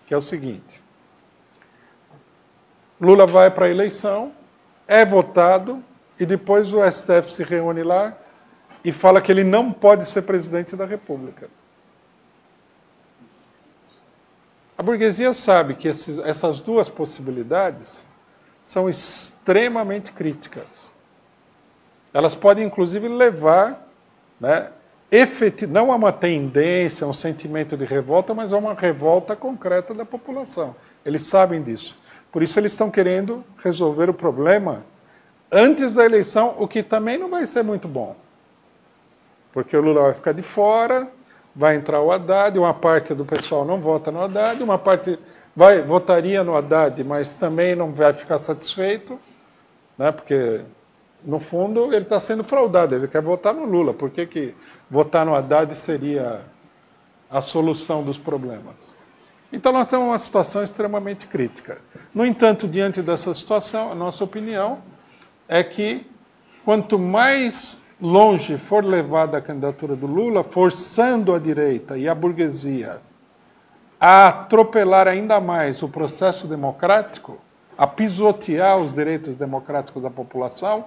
que é o seguinte. Lula vai para a eleição, é votado e depois o STF se reúne lá e fala que ele não pode ser presidente da República. A burguesia sabe que essas duas possibilidades são extremamente críticas. Elas podem, inclusive, levar, né, não a uma tendência, a um sentimento de revolta, mas a uma revolta concreta da população. Eles sabem disso. Por isso eles estão querendo resolver o problema antes da eleição, o que também não vai ser muito bom. Porque o Lula vai ficar de fora, vai entrar o Haddad, uma parte do pessoal não vota no Haddad, uma parte votaria no Haddad, mas também não vai ficar satisfeito, né, porque, no fundo, ele está sendo fraudado, ele quer votar no Lula. Por que votar no Haddad seria a solução dos problemas? Então, nós temos uma situação extremamente crítica. No entanto, diante dessa situação, a nossa opinião é que, quanto mais longe for levada a candidatura do Lula, forçando a direita e a burguesia a atropelar ainda mais o processo democrático, a pisotear os direitos democráticos da população,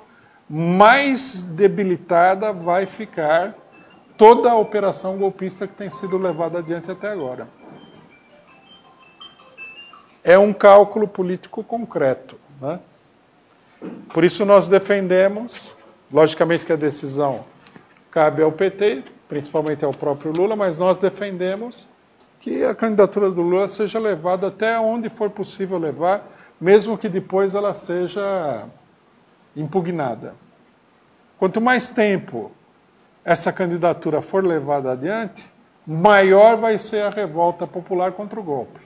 mais debilitada vai ficar toda a operação golpista que tem sido levada adiante até agora. É um cálculo político concreto, né? Por isso nós defendemos, logicamente que a decisão cabe ao PT, principalmente ao próprio Lula, mas nós defendemos que a candidatura do Lula seja levada até onde for possível levar, mesmo que depois ela seja impugnada. Quanto mais tempo essa candidatura for levada adiante, maior vai ser a revolta popular contra o golpe.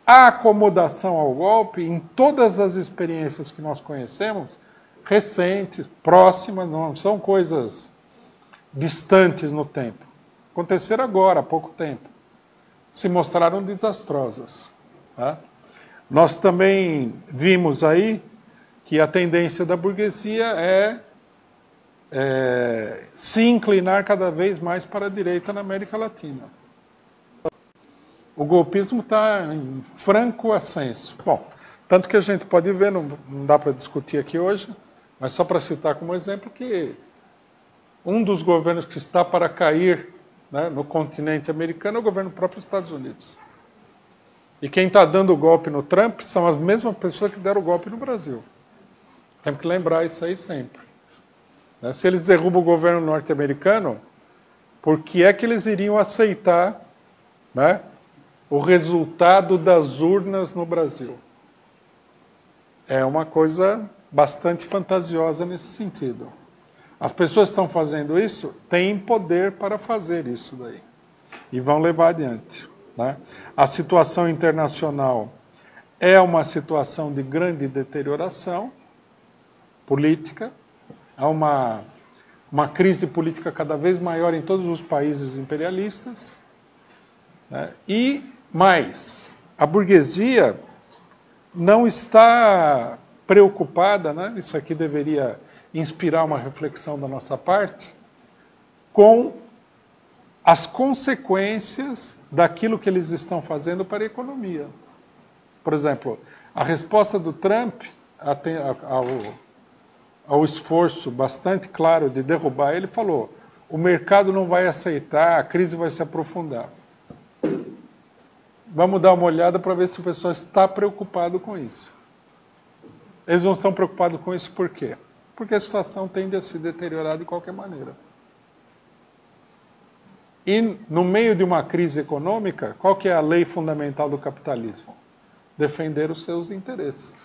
A acomodação ao golpe, em todas as experiências que nós conhecemos, recentes, próximas, não são coisas distantes no tempo. Aconteceram agora, há pouco tempo. Se mostraram desastrosas. Tá? Nós também vimos aí que a tendência da burguesia é se inclinar cada vez mais para a direita na América Latina. O golpismo está em franco ascenso. Bom, tanto que a gente pode ver, não dá para discutir aqui hoje, mas só para citar como exemplo que um dos governos que está para cair, né, no continente americano é o governo do próprio Estados Unidos. E quem está dando o golpe no Trump são as mesmas pessoas que deram o golpe no Brasil. Temos que lembrar isso aí sempre. Se eles derrubam o governo norte-americano, por que é que eles iriam aceitar, né, o resultado das urnas no Brasil? É uma coisa bastante fantasiosa nesse sentido. As pessoas que estão fazendo isso têm poder para fazer isso daí. E vão levar adiante. Né? A situação internacional é uma situação de grande deterioração política. Há uma crise política cada vez maior em todos os países imperialistas. Né? E mais, a burguesia não está preocupada, né? Isso aqui deveria inspirar uma reflexão da nossa parte, com as consequências daquilo que eles estão fazendo para a economia. Por exemplo, a resposta do Trump ao esforço bastante claro de derrubar ele, falou: o mercado não vai aceitar, a crise vai se aprofundar. Vamos dar uma olhada para ver se o pessoal está preocupado com isso. Eles não estão preocupados com isso por quê? Porque a situação tende a se deteriorar de qualquer maneira. E no meio de uma crise econômica, qual que é a lei fundamental do capitalismo? Defender os seus interesses.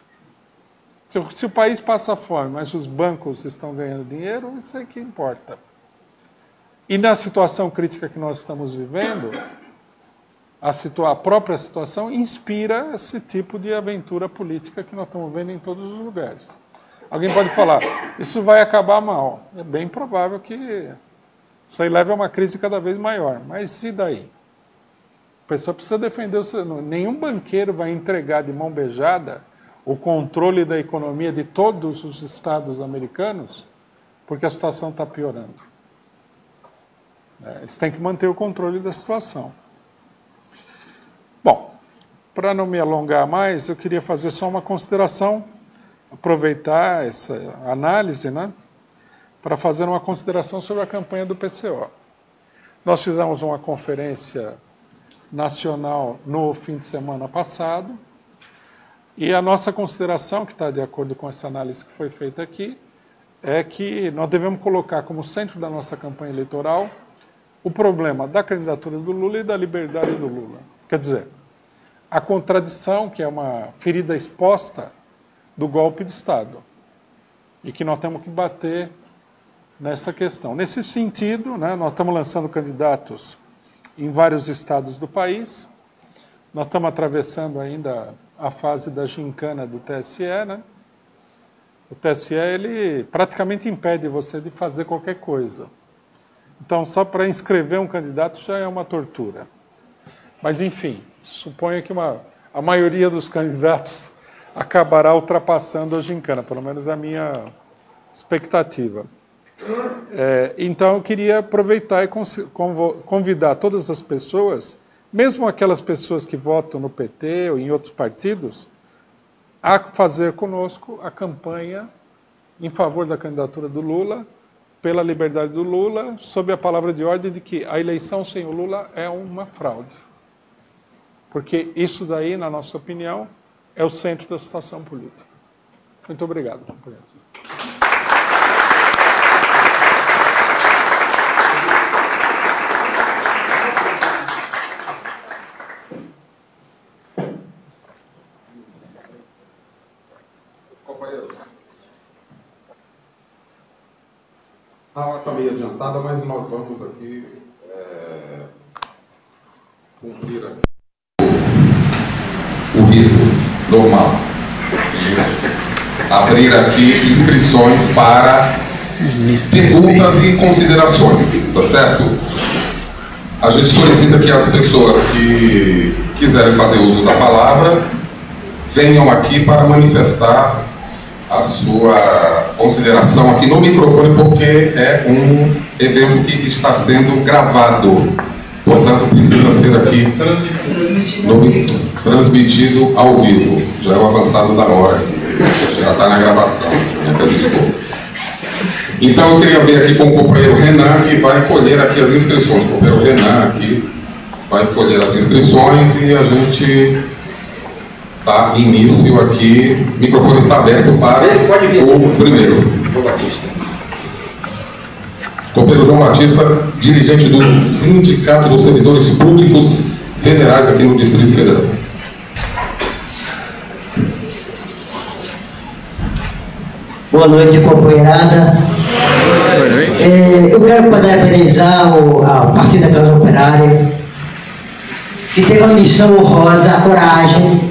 Se o país passa fome, mas os bancos estão ganhando dinheiro, isso é que importa. E na situação crítica que nós estamos vivendo, a própria situação inspira esse tipo de aventura política que nós estamos vendo em todos os lugares. Alguém pode falar, isso vai acabar mal. É bem provável que isso aí leve a uma crise cada vez maior. Mas e daí? A pessoa precisa defender o seu... Nenhum banqueiro vai entregar de mão beijada o controle da economia de todos os estados americanos porque a situação está piorando. Eles têm que manter o controle da situação. Bom, para não me alongar mais, eu queria fazer só uma consideração aproveitar essa análise, né, para fazer uma consideração sobre a campanha do PCO. Nós fizemos uma conferência nacional no fim de semana passado, e a nossa consideração, que está de acordo com essa análise que foi feita aqui, é que nós devemos colocar como centro da nossa campanha eleitoral o problema da candidatura do Lula e da liberdade do Lula. Quer dizer, a contradição, que é uma ferida exposta do golpe de Estado, e que nós temos que bater nessa questão. Nesse sentido, né, nós estamos lançando candidatos em vários estados do país, nós estamos atravessando ainda a fase da gincana do TSE, né? O TSE, ele praticamente impede você de fazer qualquer coisa. Então, só para inscrever um candidato já é uma tortura. Mas, enfim, suponho que a maioria dos candidatos acabará ultrapassando a gincana, pelo menos a minha expectativa. Então, eu queria aproveitar e convidar todas as pessoas, mesmo aquelas pessoas que votam no PT ou em outros partidos, a fazer conosco a campanha em favor da candidatura do Lula, pela liberdade do Lula, sob a palavra de ordem de que a eleição sem o Lula é uma fraude. Porque isso daí, na nossa opinião, é o centro da situação política. Muito obrigado, companheiros. A hora está meio adiantada, mas nós vamos aqui cumprir aqui o rito normal de abrir aqui inscrições para perguntas e considerações, tá certo? A gente solicita que as pessoas que quiserem fazer uso da palavra venham aqui para manifestar a sua consideração aqui no microfone, porque é um evento que está sendo gravado, portanto precisa ser aqui transmitido ao vivo. Já é o avançado da hora aqui, já está na gravação, Então eu queria ver aqui com o companheiro Renan, que vai colher aqui as inscrições. O companheiro Renan aqui vai colher as inscrições e a gente dá início aqui. O microfone está aberto para o primeiro. João Batista. Companheiro João Batista, dirigente do Sindicato dos Servidores Públicos Federais aqui no Distrito Federal. Boa noite, companheirada. Eu quero parabenizar o Partido da Classe Operária, que teve a missão honrosa, a coragem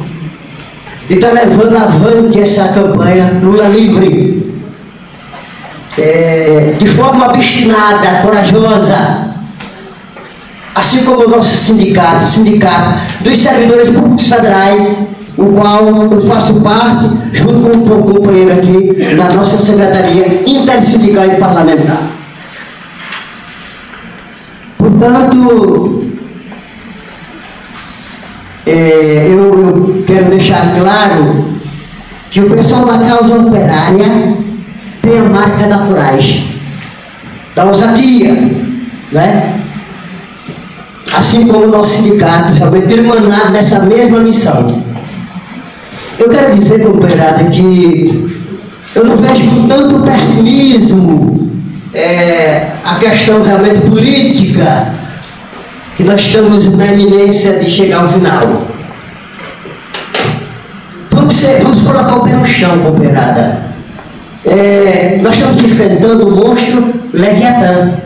de estar levando avante essa campanha Lula Livre, de forma obstinada, corajosa, assim como o nosso sindicato, o Sindicato dos Servidores Públicos Federais, o qual eu faço parte, junto com o companheiro aqui, da nossa Secretaria Intersindical e Parlamentar. Portanto, eu quero deixar claro que o pessoal da causa operária tem a marca da coragem, da ousadia, né? Assim como o nosso sindicato realmente irmanado nessa mesma missão. Eu quero dizer, companheirada, que eu não vejo com tanto pessimismo a questão realmente política, que nós estamos na iminência de chegar ao final. Vamos colocar o pé no chão, companheirada. Nós estamos enfrentando o monstro Leviatã,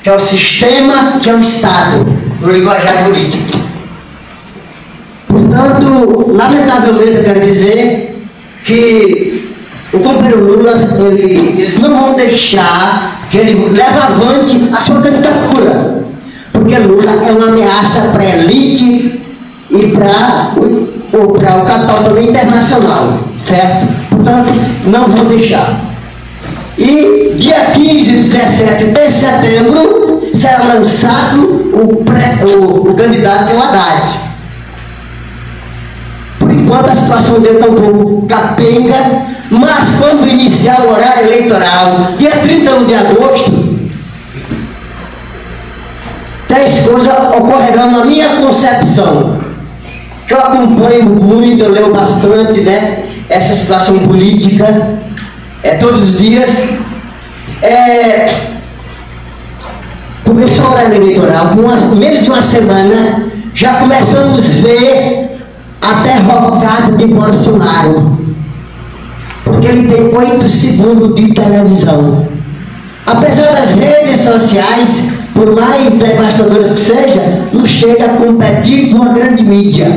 que é o sistema, que é o Estado, no linguajar político. Portanto, lamentavelmente, eu quero dizer que o companheiro Lula, eles não vão deixar que ele leve avante a sua candidatura, porque Lula é uma ameaça para a elite e para o capital também internacional, certo? Portanto, não vão deixar. E dia 15 e 17 de setembro será lançado o candidato que é o Haddad. Por enquanto a situação dele está um pouco capenga, mas quando iniciar o horário eleitoral, dia 31 de agosto, 3 coisas ocorrerão na minha concepção, que eu acompanho muito, eu leio bastante, né, essa situação política, todos os dias. Começou o horário eleitoral, com menos de uma semana, já começamos a ver a derrocada de Bolsonaro, porque ele tem 8 segundos de televisão. Apesar das redes sociais, por mais devastadoras que seja, não chega a competir com a grande mídia.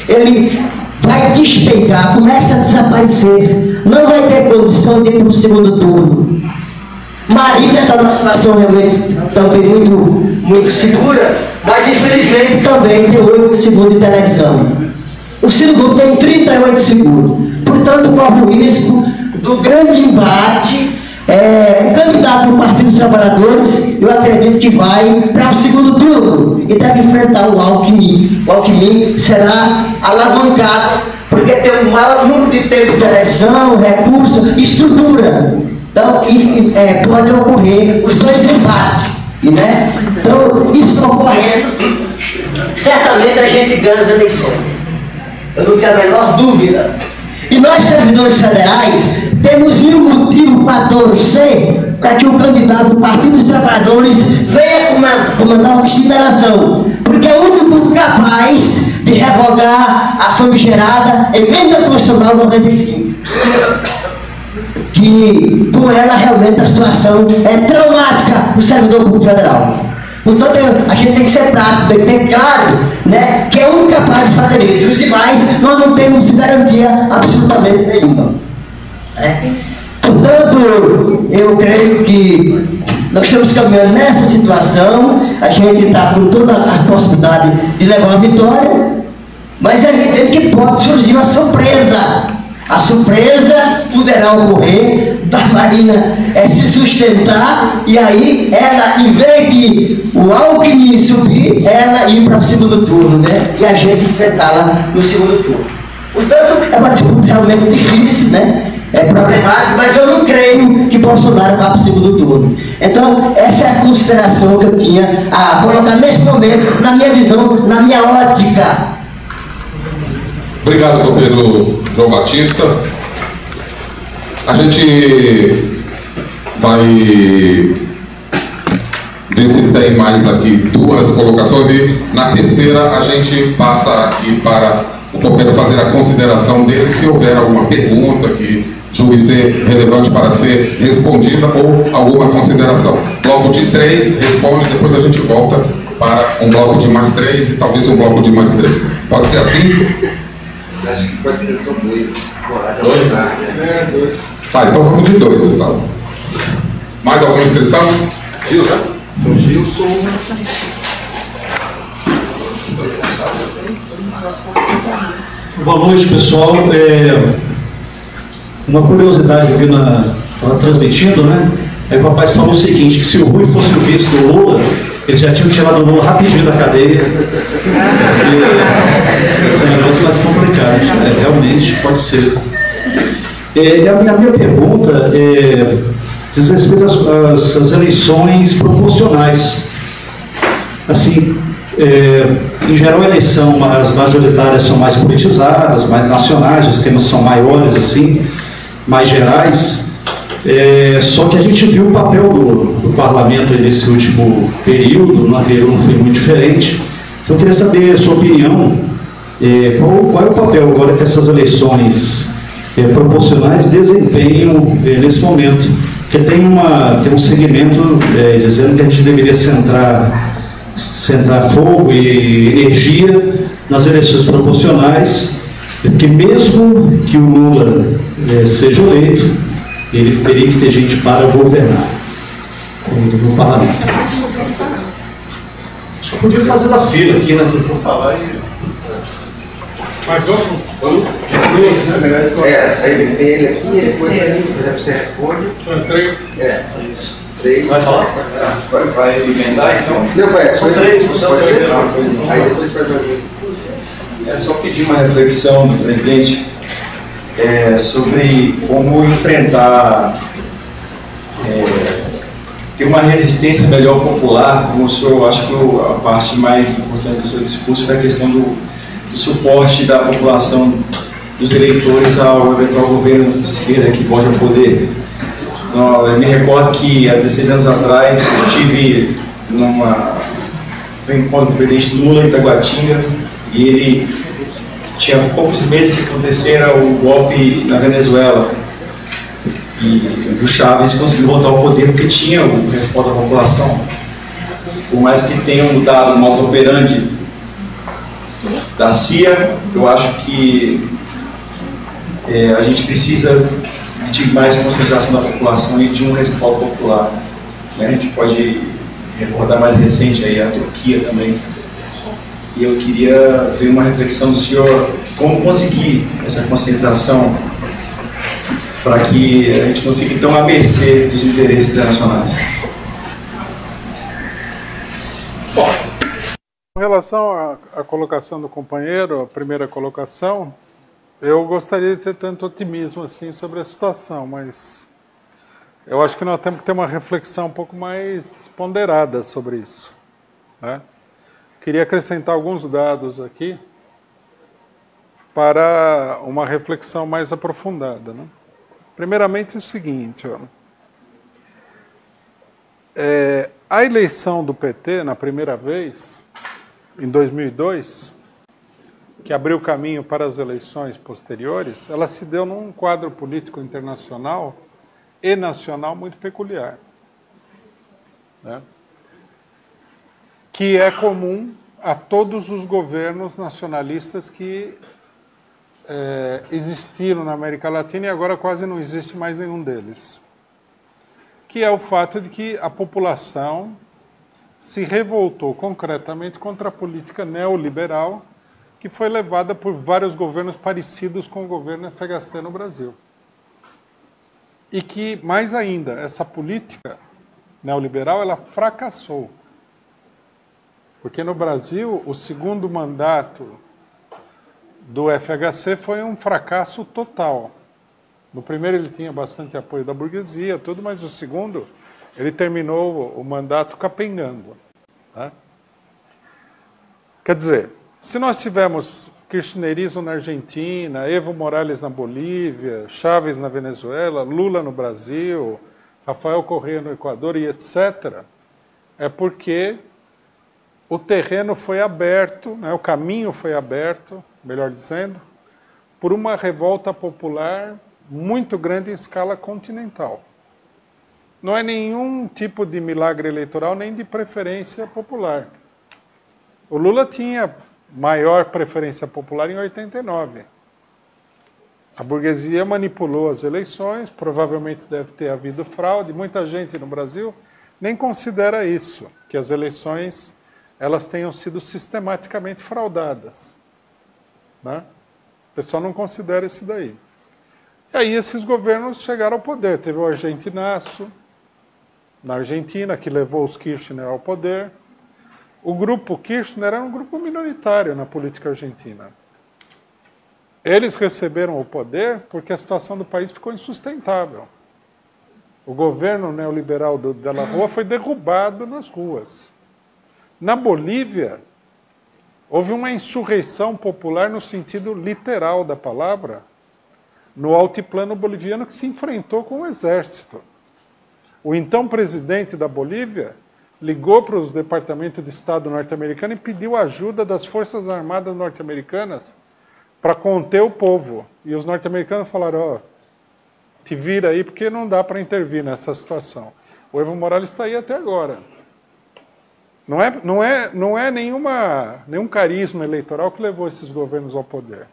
Ele vai despencar, começa a desaparecer, não vai ter condição de ir para o segundo turno. Marília está numa situação realmente também muito segura, mas infelizmente também tem 8 segundos de televisão. O Ciro Gomes tem 38 segundos. Portanto, corre o risco do grande embate. O candidato do Partido dos Trabalhadores, eu acredito que vai para o segundo turno e deve enfrentar o Alckmin. O Alckmin será alavancado, porque tem um maior número de tempo de televisão, recurso, estrutura. Então, pode ocorrer os 2 embates, né? Então, isso ocorrendo, certamente a gente ganha as eleições. Eu não tenho a menor dúvida. E nós, servidores federais, temos um motivo para torcer para que o candidato do Partido dos Trabalhadores venha comandar uma consideração, porque é o único capaz de revogar a famigerada Emenda Constitucional 95. Que por ela realmente a situação é traumática para o servidor público federal. Portanto, a gente tem que ser prático, tem que ter claro, né, que é o único capaz de fazer isso. Os demais, nós não temos garantia absolutamente nenhuma. Portanto, eu creio que nós estamos caminhando nessa situação, a gente está com toda a possibilidade de levar uma vitória, mas é evidente que pode surgir uma surpresa. A surpresa poderá ocorrer da Marina se sustentar e aí ela, em vez de o Alckmin subir, ela ir para o segundo turno, né? E a gente enfrentá-la no segundo turno. Portanto, é uma disputa realmente difícil, né? É problemático, mas eu não creio que Bolsonaro vá para o segundo turno. Então, essa é a consideração que eu tinha a colocar nesse momento, na minha visão, na minha ótica. Obrigado, companheiro João Batista. A gente vai ver se tem mais aqui 2 colocações e na terceira a gente passa aqui para o companheiro fazer a consideração dele, se houver alguma pergunta que julgue ser relevante para ser respondida ou alguma consideração. Bloco de 3 responde, depois a gente volta para um bloco de mais 3 e talvez um bloco de mais 3. Pode ser assim? Acho que pode ser só 2. 2? Tá, então vamos de 2, então. Mais alguma inscrição? Gilson. Boa noite, pessoal. Uma curiosidade, eu vi estava transmitindo, né? Aí o rapaz falou o seguinte, que se o Rui fosse o vice do Lula, eles já tinham tirado o Lula rapidinho da cadeia. Esse é um negócio mais complicado, realmente pode ser. A minha pergunta diz respeito às eleições proporcionais. Assim, em geral a eleição, as majoritárias são mais politizadas, mais nacionais, os temas são maiores, assim, mais gerais. Só que a gente viu o papel do parlamento nesse último período, no anterior não foi muito diferente. Então eu queria saber a sua opinião, qual é o papel agora que essas eleições proporcionais desempenham nesse momento? Porque tem um segmento dizendo que a gente deveria centrar fogo e energia nas eleições proporcionais, porque mesmo que o Lula seja eleito, ele teria que ter gente para governar no parlamento. Acho que eu podia fazer da fila aqui, né? Que eu vou falar e... Mas vamos Essa aí, ele aqui, depois você responde. 3. Isso. 3. Vai falar? Vai emendar então? Não, São 3, você é o terceiro. Aí depois faz o É só pedir uma reflexão do presidente sobre como enfrentar, ter uma resistência melhor popular, como o senhor, acho que a parte mais importante do seu discurso foi a questão do suporte da população, dos eleitores ao eventual governo de esquerda que volte ao poder. Eu me recordo que há 16 anos atrás eu estive no encontro com o presidente Lula em Itaguatinga e ele tinha poucos meses que acontecera o golpe na Venezuela e o Chávez conseguiu voltar ao poder porque tinha o respaldo da população. Por mais que tenham mudado o modus operandi da CIA, eu acho que a gente precisa de mais conscientização da população e de um respaldo popular. A gente pode recordar mais recente aí a Turquia também. E eu queria ver uma reflexão do senhor, como conseguir essa conscientização para que a gente não fique tão à mercê dos interesses internacionais. Bom, em relação à colocação do companheiro, a primeira colocação, eu gostaria de ter tanto otimismo assim sobre a situação, mas eu acho que nós temos que ter uma reflexão um pouco mais ponderada sobre isso, né? Queria acrescentar alguns dados aqui para uma reflexão mais aprofundada, né? Primeiramente, o seguinte, a eleição do PT, na primeira vez, em 2002, que abriu caminho para as eleições posteriores, ela se deu num quadro político internacional e nacional muito peculiar, né? Que é comum a todos os governos nacionalistas que existiram na América Latina e agora quase não existe mais nenhum deles. Que é o fato de que a população se revoltou concretamente contra a política neoliberal que foi levada por vários governos parecidos com o governo FHC no Brasil. E que, mais ainda, essa política neoliberal ela fracassou. Porque no Brasil, o segundo mandato do FHC foi um fracasso total. No primeiro ele tinha bastante apoio da burguesia, tudo, mas o segundo ele terminou o mandato capengando, tá? Quer dizer, se nós tivermos kirchnerismo na Argentina, Evo Morales na Bolívia, Chávez na Venezuela, Lula no Brasil, Rafael Correa no Equador e etc., é porque o terreno foi aberto, né, o caminho foi aberto, melhor dizendo, por uma revolta popular muito grande em escala continental. Não é nenhum tipo de milagre eleitoral nem de preferência popular. O Lula tinha maior preferência popular em 89. A burguesia manipulou as eleições, provavelmente deve ter havido fraude. Muita gente no Brasil nem considera isso, que as eleições elas tenham sido sistematicamente fraudadas, né? O pessoal não considera isso daí. E aí esses governos chegaram ao poder. Teve o Argentinaço, na Argentina, que levou os Kirchner ao poder. O grupo Kirchner era um grupo minoritário na política argentina. Eles receberam o poder porque a situação do país ficou insustentável. O governo neoliberal de la Rúa foi derrubado nas ruas. Na Bolívia, houve uma insurreição popular no sentido literal da palavra, no altiplano boliviano que se enfrentou com o exército. O então presidente da Bolívia ligou para os departamentos de Estado norte-americano e pediu ajuda das Forças Armadas norte-americanas para conter o povo. E os norte-americanos falaram, te vira aí porque não dá para intervir nessa situação. O Evo Morales está aí até agora. Não é nenhum carisma eleitoral que levou esses governos ao poder.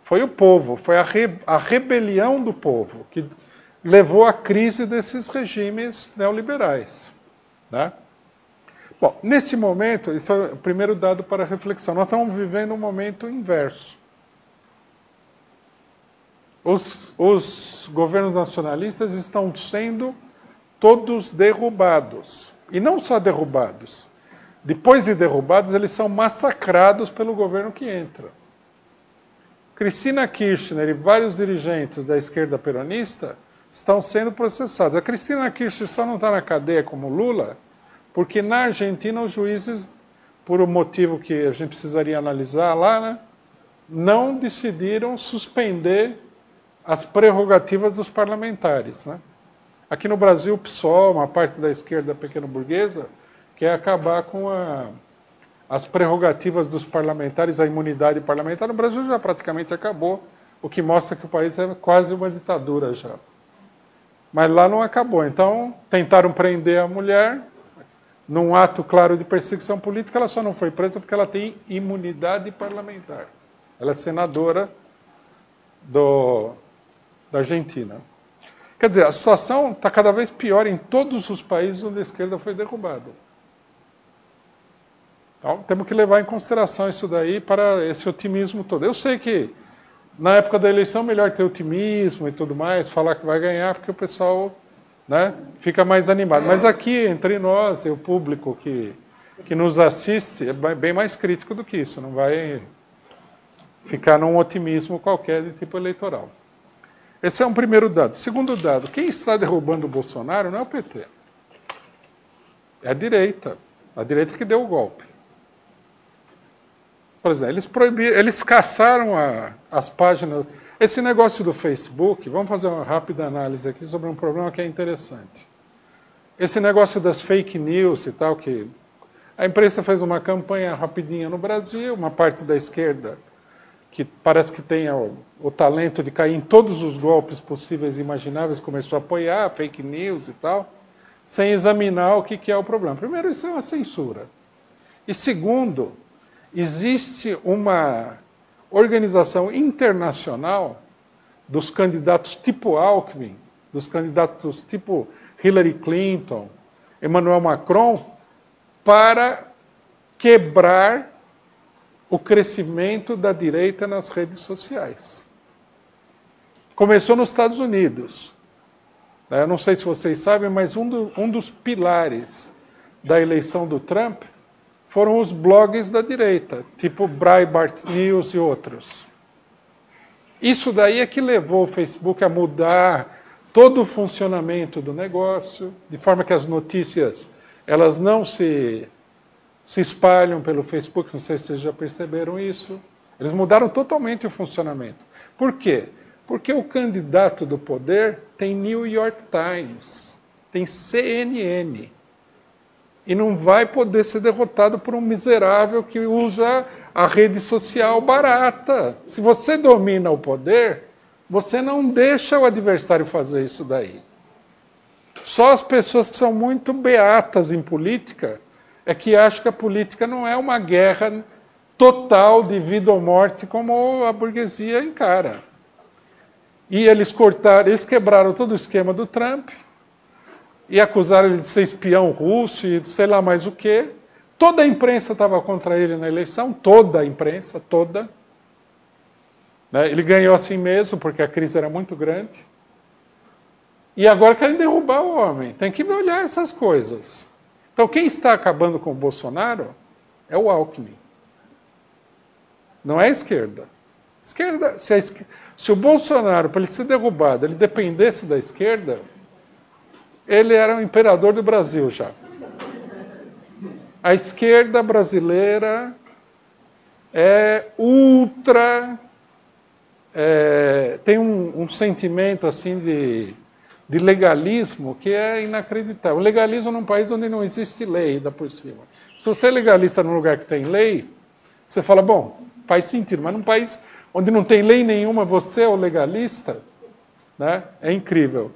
Foi o povo, foi a rebelião do povo que levou à crise desses regimes neoliberais, né? Bom, nesse momento, isso é o primeiro dado para reflexão, nós estamos vivendo um momento inverso. Os governos nacionalistas estão sendo todos derrubados. E não só derrubados, depois de derrubados, eles são massacrados pelo governo que entra. Cristina Kirchner e vários dirigentes da esquerda peronista estão sendo processados. A Cristina Kirchner só não está na cadeia como Lula, porque na Argentina os juízes, por um motivo que a gente precisaria analisar lá, né, não decidiram suspender as prerrogativas dos parlamentares. Né? Aqui no Brasil, o PSOL, uma parte da esquerda pequeno-burguesa, quer acabar com as prerrogativas dos parlamentares, a imunidade parlamentar. No Brasil já praticamente acabou, o que mostra que o país é quase uma ditadura já. Mas lá não acabou. Então, tentaram prender a mulher num ato claro de perseguição política. Ela só não foi presa porque ela tem imunidade parlamentar. Ela é senadora da Argentina. Quer dizer, a situação está cada vez pior em todos os países onde a esquerda foi derrubada. Então, temos que levar em consideração isso daí para esse otimismo todo. Eu sei que na época da eleição é melhor ter otimismo e tudo mais, falar que vai ganhar, porque o pessoal, né, fica mais animado. Mas aqui, entre nós e o público que nos assiste, é bem mais crítico do que isso. Não vai ficar num otimismo qualquer de tipo eleitoral. Esse é um primeiro dado. Segundo dado, quem está derrubando o Bolsonaro não é o PT. É a direita. A direita que deu o golpe. Por exemplo, eles caçaram as páginas. Esse negócio do Facebook, vamos fazer uma rápida análise aqui sobre um problema que é interessante. Esse negócio das fake news e tal, que a imprensa fez uma campanha rapidinha no Brasil, uma parte da esquerda, que parece que tem o talento de cair em todos os golpes possíveis e imagináveis, começou a apoiar fake news e tal, sem examinar o que é o problema. Primeiro, isso é uma censura. E segundo, existe uma organização internacional dos candidatos tipo Alckmin, dos candidatos tipo Hillary Clinton, Emmanuel Macron, para quebrar o crescimento da direita nas redes sociais. Começou nos Estados Unidos. Eu não sei se vocês sabem, mas um dos pilares da eleição do Trump foram os blogs da direita, tipo Breitbart News e outros. Isso daí é que levou o Facebook a mudar todo o funcionamento do negócio, de forma que as notícias elas não se espalham pelo Facebook, não sei se vocês já perceberam isso. Eles mudaram totalmente o funcionamento. Por quê? Porque o candidato do poder tem New York Times, tem CNN, e não vai poder ser derrotado por um miserável que usa a rede social barata. Se você domina o poder, você não deixa o adversário fazer isso daí. Só as pessoas que são muito beatas em política é que acham que a política não é uma guerra total de vida ou morte como a burguesia encara. E eles quebraram todo o esquema do Trump e acusaram ele de ser espião russo e de sei lá mais o quê. Toda a imprensa estava contra ele na eleição, toda a imprensa, toda. Ele ganhou assim mesmo, porque a crise era muito grande. E agora querem derrubar o homem. Tem que olhar essas coisas. Então, quem está acabando com o Bolsonaro é o Alckmin. Não é a esquerda. Se o Bolsonaro, para ele ser derrubado, ele dependesse da esquerda, ele era o imperador do Brasil já. A esquerda brasileira é ultra... tem um sentimento assim de legalismo que é inacreditável. O legalismo num país onde não existe lei, ainda por cima. Se você é legalista num lugar que tem lei, você fala, bom, faz sentido, mas num país onde não tem lei nenhuma, você é o legalista, né? É incrível.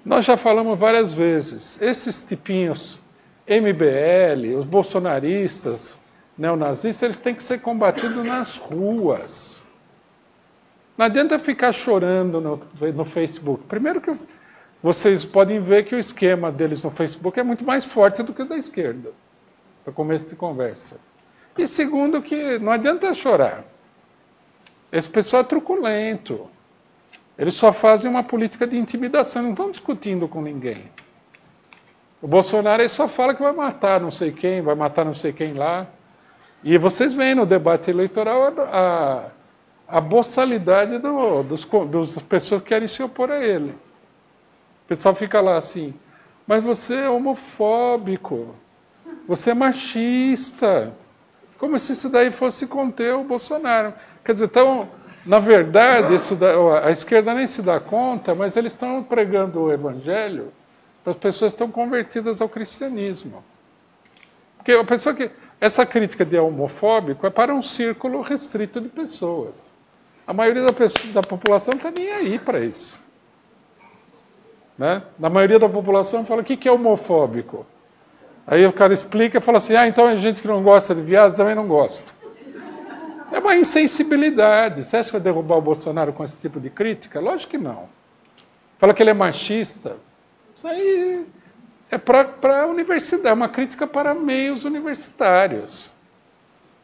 Nós já falamos várias vezes, esses tipinhos MBL, os bolsonaristas, neonazistas, eles têm que ser combatidos nas ruas. Não adianta ficar chorando no Facebook. Primeiro que vocês podem ver que o esquema deles no Facebook é muito mais forte do que o da esquerda, para começo de conversa. E segundo que não adianta chorar. Esse pessoal é truculento. Eles só fazem uma política de intimidação, não estão discutindo com ninguém. O Bolsonaro ele só fala que vai matar não sei quem, vai matar não sei quem lá. E vocês veem no debate eleitoral a boçalidade das pessoas que querem se opor a ele. O pessoal fica lá assim, mas você é homofóbico, você é machista. Como se isso daí fosse conter o Bolsonaro. Quer dizer, então, na verdade, a esquerda nem se dá conta, mas eles estão pregando o evangelho para as pessoas que estão convertidas ao cristianismo. Porque a pessoa que... Essa crítica de homofóbico é para um círculo restrito de pessoas. A maioria da população não está nem aí para isso. Né? Na maioria da população fala, o que é homofóbico? Aí o cara explica e fala assim, então é gente que não gosta de viado, também não gosta. É uma insensibilidade. Você acha que vai derrubar o Bolsonaro com esse tipo de crítica? Lógico que não. Fala que ele é machista. Isso aí é para a universidade, é uma crítica para meios universitários.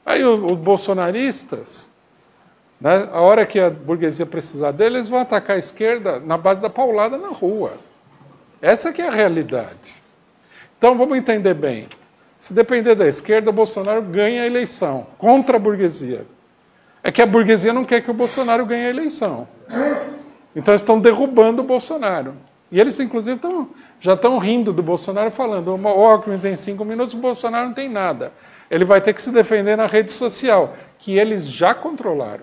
Aí os bolsonaristas, né, a hora que a burguesia precisar dele, eles vão atacar a esquerda na base da paulada na rua. Essa que é a realidade. Então vamos entender bem. Se depender da esquerda, o Bolsonaro ganha a eleição contra a burguesia. É que a burguesia não quer que o Bolsonaro ganhe a eleição. Então eles estão derrubando o Bolsonaro. E eles, inclusive, já estão rindo do Bolsonaro, falando, o Alckmin tem 5 minutos, o Bolsonaro não tem nada. Ele vai ter que se defender na rede social, que eles já controlaram.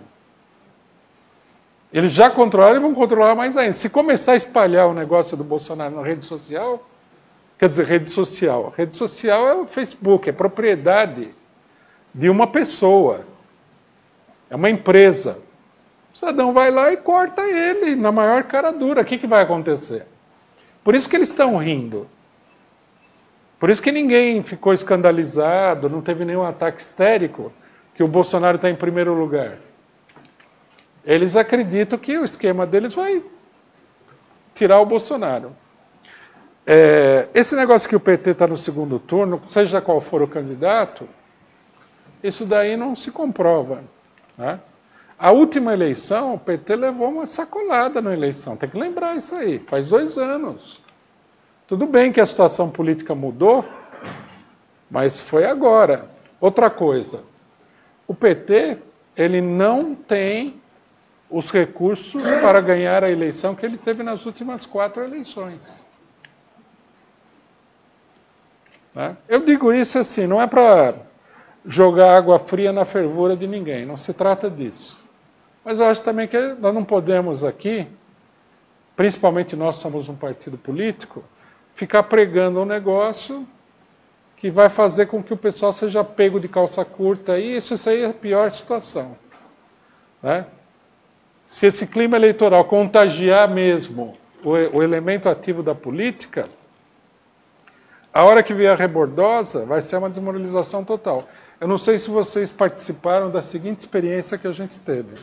Eles já controlaram e vão controlar mais ainda. Se começar a espalhar o negócio do Bolsonaro na rede social, quer dizer, rede social é o Facebook, é propriedade de uma pessoa, é uma empresa. O cidadão vai lá e corta ele na maior cara dura. O que vai acontecer? Por isso que eles estão rindo. Por isso que ninguém ficou escandalizado, não teve nenhum ataque histérico, que o Bolsonaro está em primeiro lugar. Eles acreditam que o esquema deles vai tirar o Bolsonaro. Esse negócio que o PT está no segundo turno, seja qual for o candidato, isso daí não se comprova. Né? A última eleição, o PT levou uma sacolada na eleição. Tem que lembrar isso aí. Faz 2 anos. Tudo bem que a situação política mudou, mas foi agora. Outra coisa. O PT, ele não tem os recursos para ganhar a eleição que ele teve nas últimas 4 eleições. Né? Eu digo isso assim, não é para jogar água fria na fervura de ninguém. Não se trata disso. Mas eu acho também que nós não podemos aqui, principalmente nós somos um partido político, ficar pregando um negócio que vai fazer com que o pessoal seja pego de calça curta. E isso aí é a pior situação. Né? Se esse clima eleitoral contagiar mesmo o elemento ativo da política, a hora que vier a rebordosa, vai ser uma desmoralização total. Eu não sei se vocês participaram da seguinte experiência que a gente teve.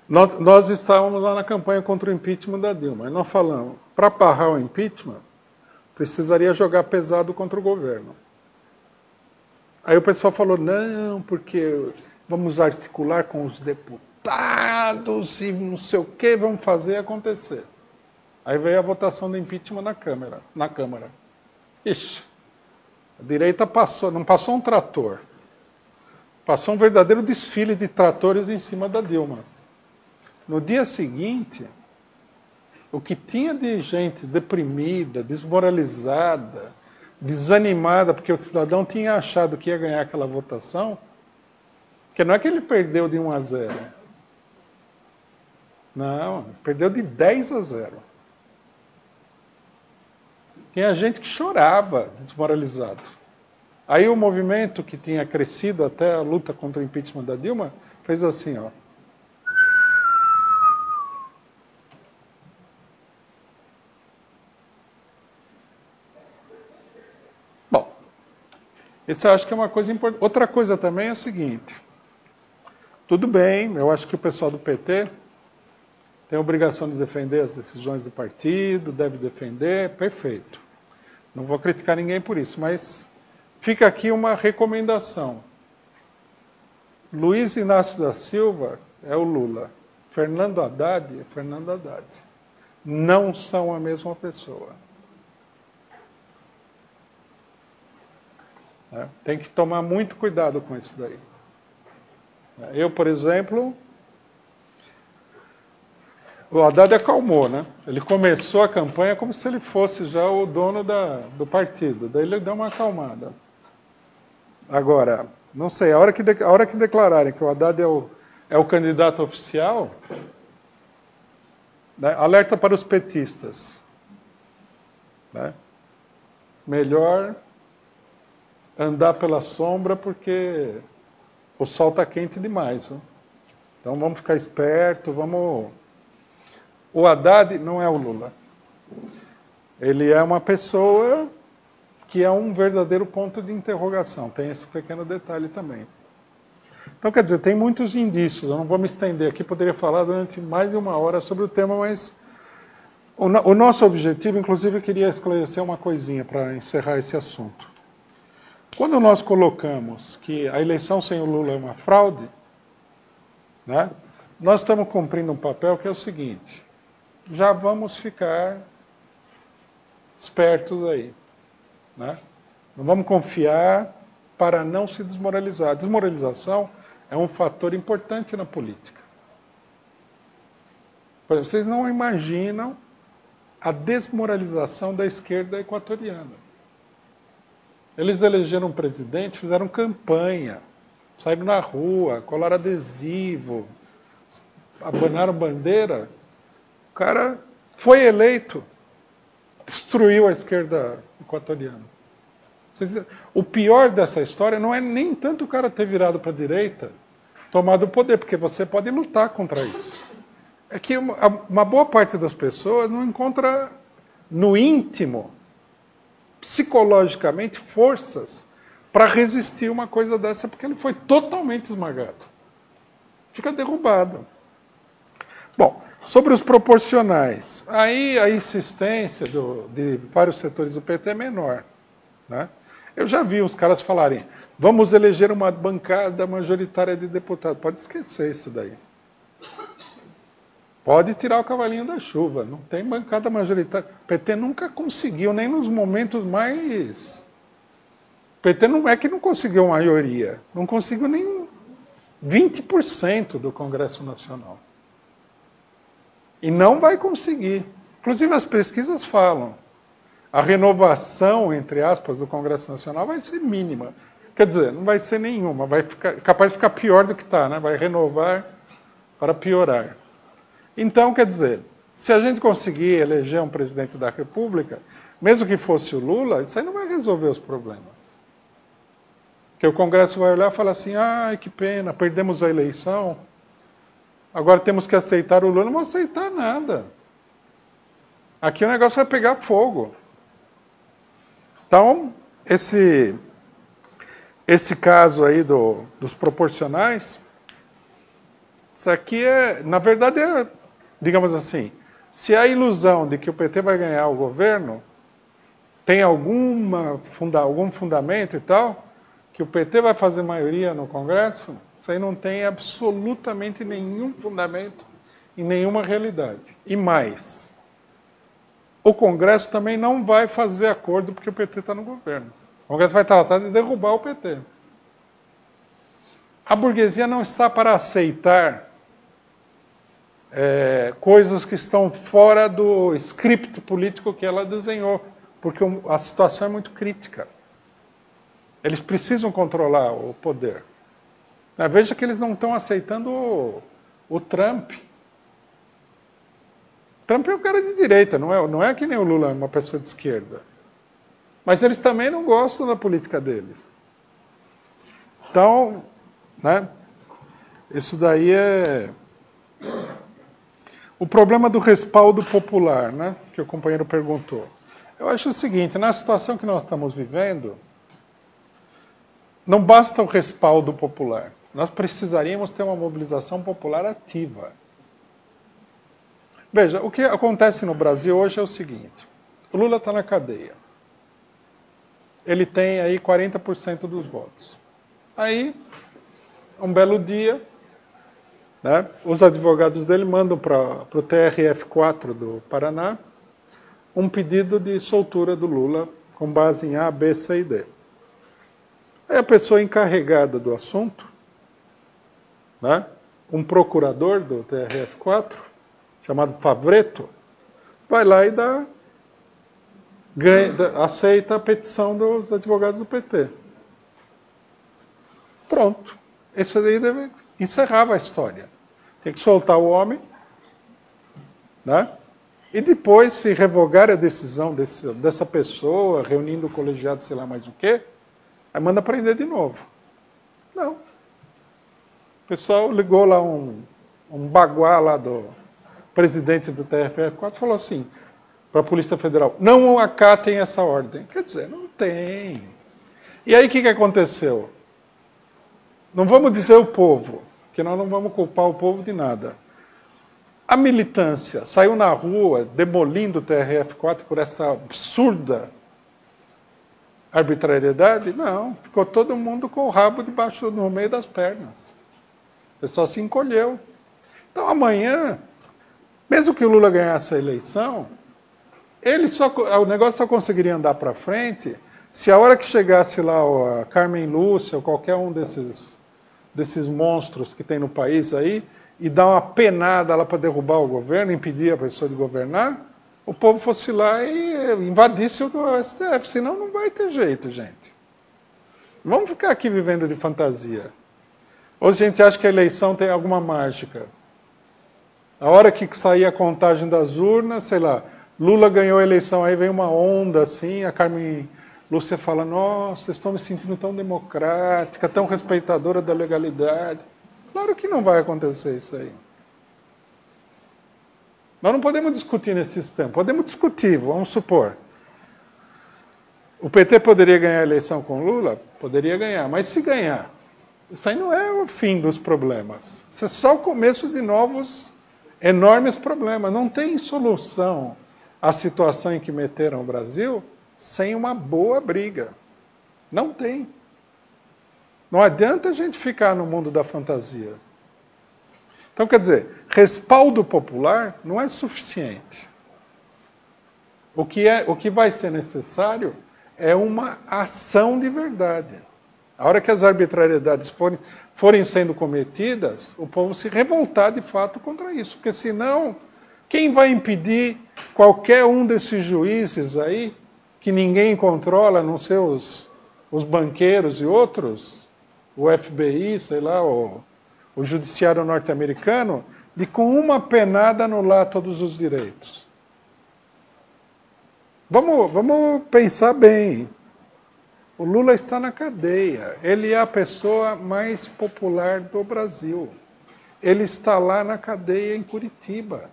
Nós estávamos lá na campanha contra o impeachment da Dilma. E nós falamos, para barrar o impeachment, precisaria jogar pesado contra o governo. Aí o pessoal falou, não, porque vamos articular com os deputados e não sei o que, vamos fazer acontecer. Aí veio a votação do impeachment na Câmara. Ixi, a direita passou, não passou um trator, passou um verdadeiro desfile de tratores em cima da Dilma. No dia seguinte, o que tinha de gente deprimida, desmoralizada, desanimada, porque o cidadão tinha achado que ia ganhar aquela votação, porque não é que ele perdeu de 1-0. Não, perdeu de 10-0. Tinha gente que chorava, desmoralizado. Aí o movimento que tinha crescido até a luta contra o impeachment da Dilma, fez assim, ó. Bom, isso eu acho que é uma coisa importante. Outra coisa também é o seguinte, tudo bem, eu acho que o pessoal do PT tem a obrigação de defender as decisões do partido, deve defender, perfeito. Não vou criticar ninguém por isso, mas fica aqui uma recomendação. Luiz Inácio da Silva é o Lula. Fernando Haddad é Fernando Haddad. Não são a mesma pessoa. né? Tem que tomar muito cuidado com isso daí. Eu, por exemplo, o Haddad acalmou, né? Ele começou a campanha como se ele fosse já o dono do partido. Daí ele deu uma acalmada. Agora, não sei, a hora que declararem que o Haddad é o candidato oficial, né? Alerta para os petistas. Né? Melhor andar pela sombra porque o sol está quente demais. Né? Então vamos ficar espertos, vamos... O Haddad não é o Lula. Ele é uma pessoa que é um verdadeiro ponto de interrogação. Tem esse pequeno detalhe também. Então, quer dizer, tem muitos indícios. Eu não vou me estender aqui, poderia falar durante mais de 1 hora sobre o tema, mas o nosso objetivo, inclusive, eu queria esclarecer uma coisinha para encerrar esse assunto. Quando nós colocamos que a eleição sem o Lula é uma fraude, né, nós estamos cumprindo um papel que é o seguinte: já vamos ficar espertos aí. Né? Não vamos confiar para não se desmoralizar. A desmoralização é um fator importante na política. Vocês não imaginam a desmoralização da esquerda equatoriana. Eles elegeram um presidente, fizeram campanha, saíram na rua, colaram adesivo, abanaram bandeira. O cara foi eleito, destruiu a esquerda equatoriana. O pior dessa história não é nem tanto o cara ter virado para a direita, tomado o poder, porque você pode lutar contra isso. É que uma boa parte das pessoas não encontra no íntimo, psicologicamente, forças para resistir uma coisa dessa, porque ele foi totalmente esmagado. Fica derrubado. Bom, sobre os proporcionais, aí a insistência de vários setores do PT é menor. Né? Eu já vi os caras falarem, vamos eleger uma bancada majoritária de deputados. Pode esquecer isso daí. Pode tirar o cavalinho da chuva. Não tem bancada majoritária. O PT nunca conseguiu, nem nos momentos mais... O PT não é que não conseguiu maioria. Não conseguiu nem 20% do Congresso Nacional. E não vai conseguir. Inclusive as pesquisas falam. A renovação, entre aspas, do Congresso Nacional vai ser mínima. Quer dizer, não vai ser nenhuma. Vai ficar capaz de ficar pior do que está, né? Vai renovar para piorar. Então, quer dizer, se a gente conseguir eleger um presidente da República, mesmo que fosse o Lula, isso aí não vai resolver os problemas. Porque o Congresso vai olhar e falar assim, ai, que pena, perdemos a eleição, agora temos que aceitar o Lula. Não vou aceitar nada. Aqui o negócio vai pegar fogo. Então, esse caso aí dos proporcionais, isso aqui na verdade, digamos assim, se a ilusão de que o PT vai ganhar o governo tem algum fundamento e tal, que o PT vai fazer maioria no Congresso, isso aí não tem absolutamente nenhum fundamento e nenhuma realidade. E mais, o Congresso também não vai fazer acordo porque o PT está no governo. O Congresso vai tratar de derrubar o PT. A burguesia não está para aceitar coisas que estão fora do script político que ela desenhou, porque a situação é muito crítica. Eles precisam controlar o poder. Veja que eles não estão aceitando o Trump. Trump é um cara de direita, não é que nem o Lula, é uma pessoa de esquerda. Mas eles também não gostam da política deles. Então, né, isso daí é... O problema do respaldo popular, né, que o companheiro perguntou. Eu acho o seguinte, na situação que nós estamos vivendo, não basta o respaldo popular. Nós precisaríamos ter uma mobilização popular ativa. Veja, o que acontece no Brasil hoje é o seguinte. O Lula está na cadeia. Ele tem aí 40% dos votos. Aí, um belo dia, né, os advogados dele mandam para o TRF4 do Paraná um pedido de soltura do Lula com base em A, B, C e D. Aí a pessoa encarregada do assunto, né, um procurador do TRF4, chamado Favretto, vai lá e aceita a petição dos advogados do PT. Pronto. Isso aí encerrava a história. Tem que soltar o homem, né? E depois, se revogar a decisão dessa pessoa, reunindo o colegiado, sei lá mais o quê, aí manda prender de novo. Não. O pessoal ligou lá um baguá lá do presidente do TRF4 e falou assim para a Polícia Federal, não acatem essa ordem. Quer dizer, não tem. E aí o que aconteceu? Não vamos dizer o povo, que nós não vamos culpar o povo de nada. A militância saiu na rua demolindo o TRF4 por essa absurda arbitrariedade? Não, ficou todo mundo com o rabo no meio das pernas. O pessoal se encolheu. Então amanhã, mesmo que o Lula ganhasse a eleição, o negócio só conseguiria andar para frente se a hora que chegasse lá a Carmen Lúcia ou qualquer um desses monstros que tem no país aí, e dar uma penada lá para derrubar o governo, impedir a pessoa de governar, o povo fosse lá e invadisse o STF, senão não vai ter jeito, gente. Vamos ficar aqui vivendo de fantasia. Ou a gente acha que a eleição tem alguma mágica. A hora que sair a contagem das urnas, sei lá, Lula ganhou a eleição, aí vem uma onda assim, a Carmen Lúcia fala, nossa, estou me sentindo tão democrática, tão respeitadora da legalidade. Claro que não vai acontecer isso aí. Nós não podemos discutir nesse sistema. Podemos discutir, vamos supor. O PT poderia ganhar a eleição com Lula? Poderia ganhar, mas se ganhar, isso aí não é o fim dos problemas. Isso é só o começo de novos, enormes problemas. Não tem solução à situação em que meteram o Brasil sem uma boa briga. Não tem. Não adianta a gente ficar no mundo da fantasia. Então, quer dizer, respaldo popular não é suficiente. O que vai ser necessário é uma ação de verdade. A hora que as arbitrariedades forem sendo cometidas, o povo se revoltar de fato contra isso. Porque senão, quem vai impedir qualquer um desses juízes aí, que ninguém controla, a não ser os banqueiros e outros, o FBI, sei lá, o judiciário norte-americano, de com uma penada anular todos os direitos? Vamos pensar bem. O Lula está na cadeia. Ele é a pessoa mais popular do Brasil. Ele está lá na cadeia em Curitiba.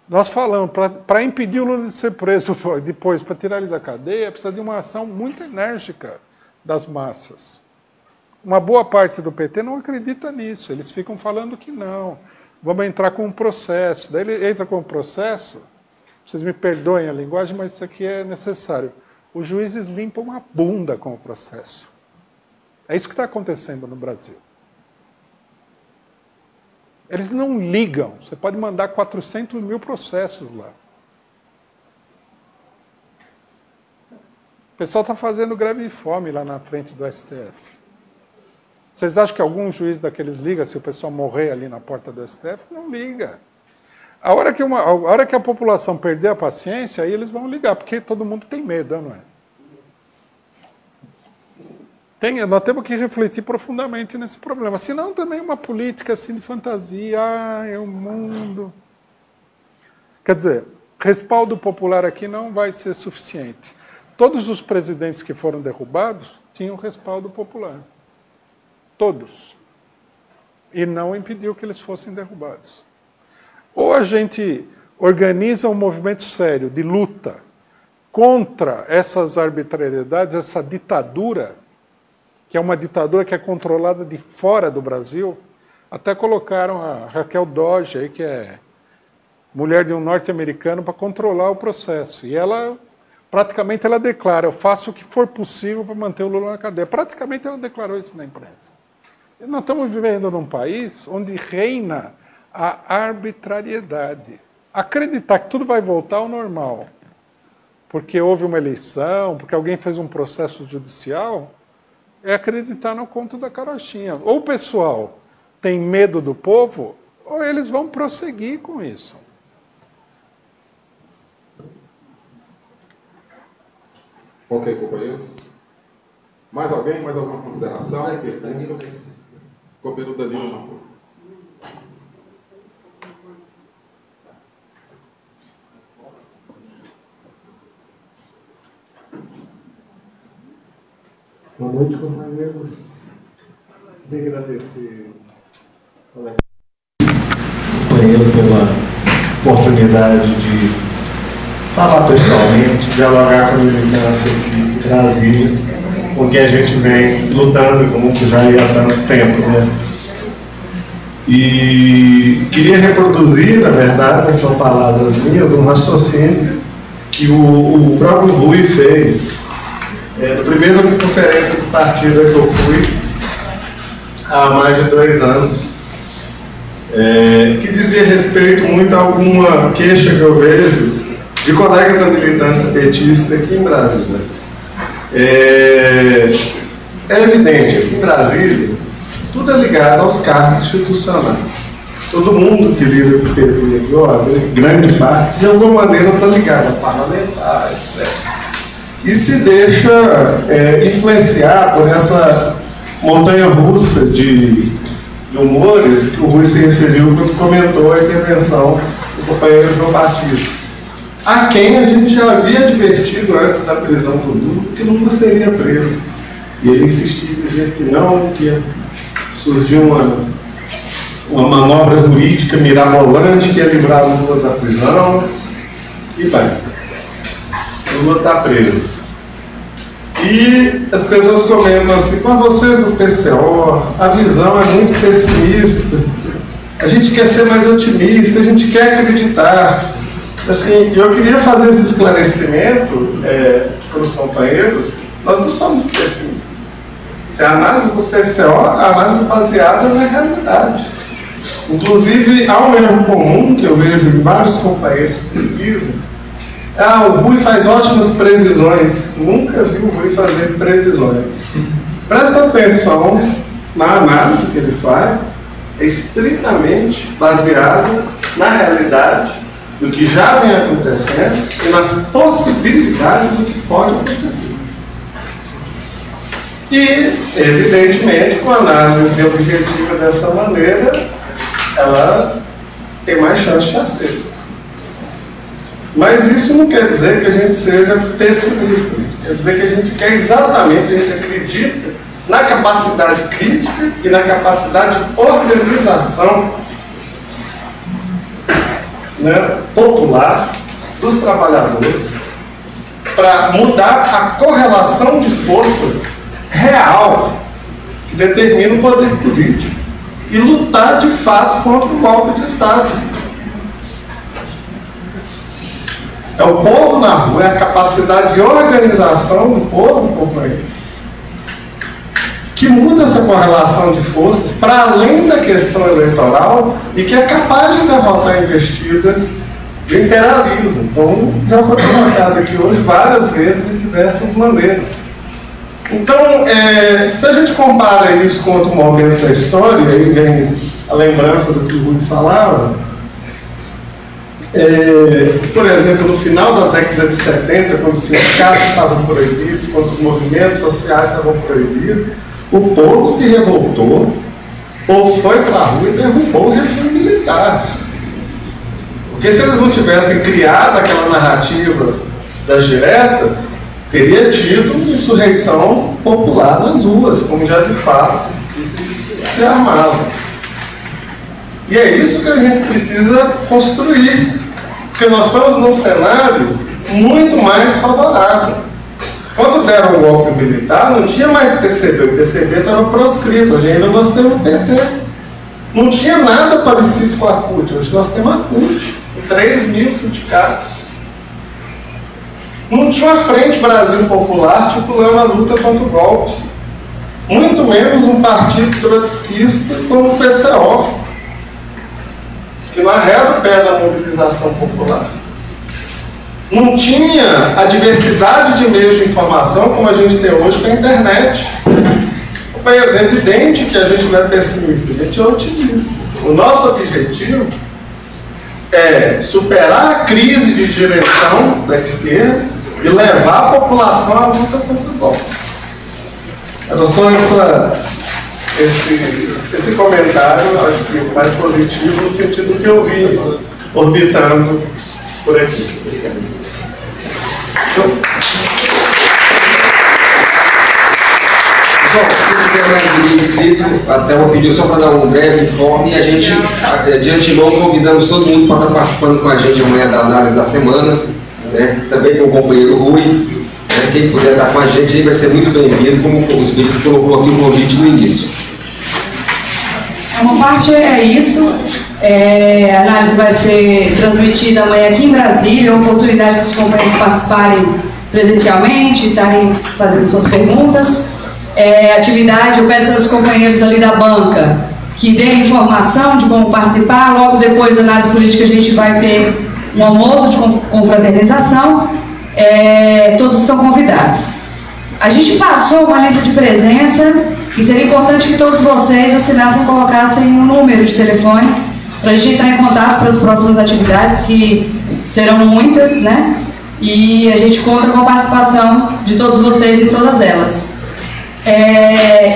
Nós falamos, para impedir o Lula de ser preso depois, para tirar ele da cadeia, precisa de uma ação muito enérgica das massas. Uma boa parte do PT não acredita nisso, eles ficam falando que não. Vamos entrar com um processo. Daí ele entra com um processo, vocês me perdoem a linguagem, mas isso aqui é necessário. Os juízes limpam a bunda com o processo. É isso que está acontecendo no Brasil. Eles não ligam. Você pode mandar 400 mil processos lá. O pessoal está fazendo greve de fome lá na frente do STF. Vocês acham que algum juiz daqueles liga se o pessoal morrer ali na porta do STF? Não liga. A hora que a população perder a paciência, aí eles vão ligar, porque todo mundo tem medo, não é? Nós temos que refletir profundamente nesse problema. Senão também uma política assim de fantasia, é o mundo. Quer dizer, respaldo popular aqui não vai ser suficiente. Todos os presidentes que foram derrubados tinham respaldo popular. Todos. E não impediu que eles fossem derrubados. Ou a gente organiza um movimento sério de luta contra essas arbitrariedades, essa ditadura, que é uma ditadura que é controlada de fora do Brasil. Até colocaram a Raquel Dodge, aí, que é mulher de um norte-americano, para controlar o processo. E praticamente ela declara, eu faço o que for possível para manter o Lula na cadeia. Praticamente ela declarou isso na imprensa. E nós estamos vivendo num país onde reina a arbitrariedade. Acreditar que tudo vai voltar ao normal porque houve uma eleição, porque alguém fez um processo judicial, é acreditar no conto da carochinha. Ou o pessoal tem medo do povo, ou eles vão prosseguir com isso. Ok, companheiros? Mais alguém? Mais alguma consideração? Companheiro Danilo Marcos. Boa noite, companheiros. Queria agradecer ao companheiro pela oportunidade de falar pessoalmente, dialogar com a militância aqui em Brasília, com quem a gente vem lutando junto já há tanto tempo, né? E queria reproduzir, na verdade, não são palavras minhas, um raciocínio que o próprio Rui fez na primeira conferência de partida que eu fui há mais de 2 anos, que dizia respeito muito a alguma queixa que eu vejo de colegas da militância petista aqui em Brasília. É evidente, aqui em Brasília, tudo é ligado aos cargos institucionais. Todo mundo que lida com o PT aqui, ó, grande parte, de alguma maneira está ligado a parlamentar, etc. E se deixa influenciar por essa montanha-russa de humores que o Rui se referiu quando comentou a intervenção do companheiro João Batista, a quem a gente já havia advertido antes da prisão do Lula que nunca seria preso. E ele insistia em dizer que não, que surgiu uma manobra jurídica mirabolante que ia livrar o Lula da prisão. E vai. O Lula está preso. E as pessoas comentam assim, com vocês do PCO, a visão é muito pessimista, a gente quer ser mais otimista, a gente quer acreditar. Assim, eu queria fazer esse esclarecimento para os companheiros, nós não somos pessimistas. Se a análise do PCO, a análise baseada na realidade. Inclusive, há um erro comum que eu vejo em vários companheiros que pesquisam. O Rui faz ótimas previsões. Nunca vi o Rui fazer previsões. Presta atenção na análise que ele faz, é estritamente baseado na realidade do que já vem acontecendo e nas possibilidades do que pode acontecer. E, evidentemente, com a análise objetiva dessa maneira, ela tem mais chance de acerto. Mas isso não quer dizer que a gente seja pessimista, quer dizer que a gente quer exatamente, a gente acredita na capacidade crítica e na capacidade de organização, né, popular dos trabalhadores para mudar a correlação de forças real que determina o poder político e lutar de fato contra o golpe de Estado. É o povo na rua, é a capacidade de organização do povo, companheiros, que muda essa correlação de forças para além da questão eleitoral e que é capaz de derrotar a investida do imperialismo, como já foi colocado aqui hoje várias vezes de diversas maneiras. Então, se a gente compara isso com outro momento da história, aí vem a lembrança do que o Rui falava, por exemplo, no final da década de 70, quando os sindicatos estavam proibidos, quando os movimentos sociais estavam proibidos, o povo se revoltou, o povo foi para a rua e derrubou o regime militar. Porque se eles não tivessem criado aquela narrativa das diretas, teria tido uma insurreição popular nas ruas, como já de fato se armava. E é isso que a gente precisa construir, porque nós estamos num cenário muito mais favorável. Quando deram o golpe militar, não tinha mais PCB, o PCB estava proscrito, hoje ainda nós temos o PT. Não tinha nada parecido com a CUT, hoje nós temos a CUT, com 3.000 sindicatos. Não tinha uma frente Brasil Popular articulando a luta contra o golpe, muito menos um partido trotskista como o PCO, que não arreda o pé da mobilização popular. não tinha a diversidade de meios de informação como a gente tem hoje com a internet. Mas é evidente que a gente não é pessimista, a gente é otimista. O nosso objetivo é superar a crise de direção da esquerda e levar a população à luta contra o golpe. Era só esse comentário, acho que mais positivo, no sentido que eu vi orbitando por aqui. Pessoal, se não tiver mais ninguém inscrito, até vou pedir só para dar um breve informe. A gente, de antemão, convidamos todo mundo para estar participando com a gente amanhã da análise da semana, né? Também com o companheiro Rui, né? Quem puder estar com a gente aí vai ser muito bem-vindo, como o Espírito colocou aqui o convite no início. Uma parte é isso. A análise vai ser transmitida amanhã aqui em Brasília, uma oportunidade para os companheiros participarem presencialmente, estarem fazendo suas perguntas. Atividade, eu peço aos companheiros ali da banca que deem informação de como participar. Logo depois da análise política a gente vai ter um almoço de confraternização. Todos estão convidados. A gente passou uma lista de presença e seria importante que todos vocês assinassem e colocassem um número de telefone para a gente entrar em contato para as próximas atividades, que serão muitas, né? E a gente conta com a participação de todos vocês em todas elas.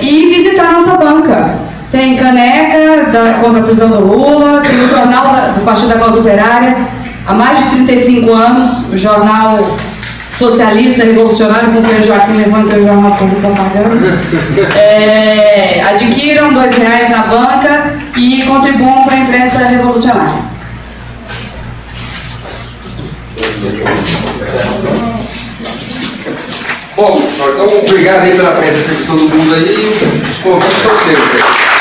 E visitar a nossa banca. Tem caneca contra a prisão do Lula, tem o jornal do Partido da Causa Operária, há mais de 35 anos, o jornal socialista, revolucionário, o companheiro Joaquim levanta o jornal para fazer propaganda. Adquiram R$2 na banca e contribuam para a imprensa revolucionária. Bom, pessoal, então obrigado aí pela presença de todo mundo aí. Os convites são seus.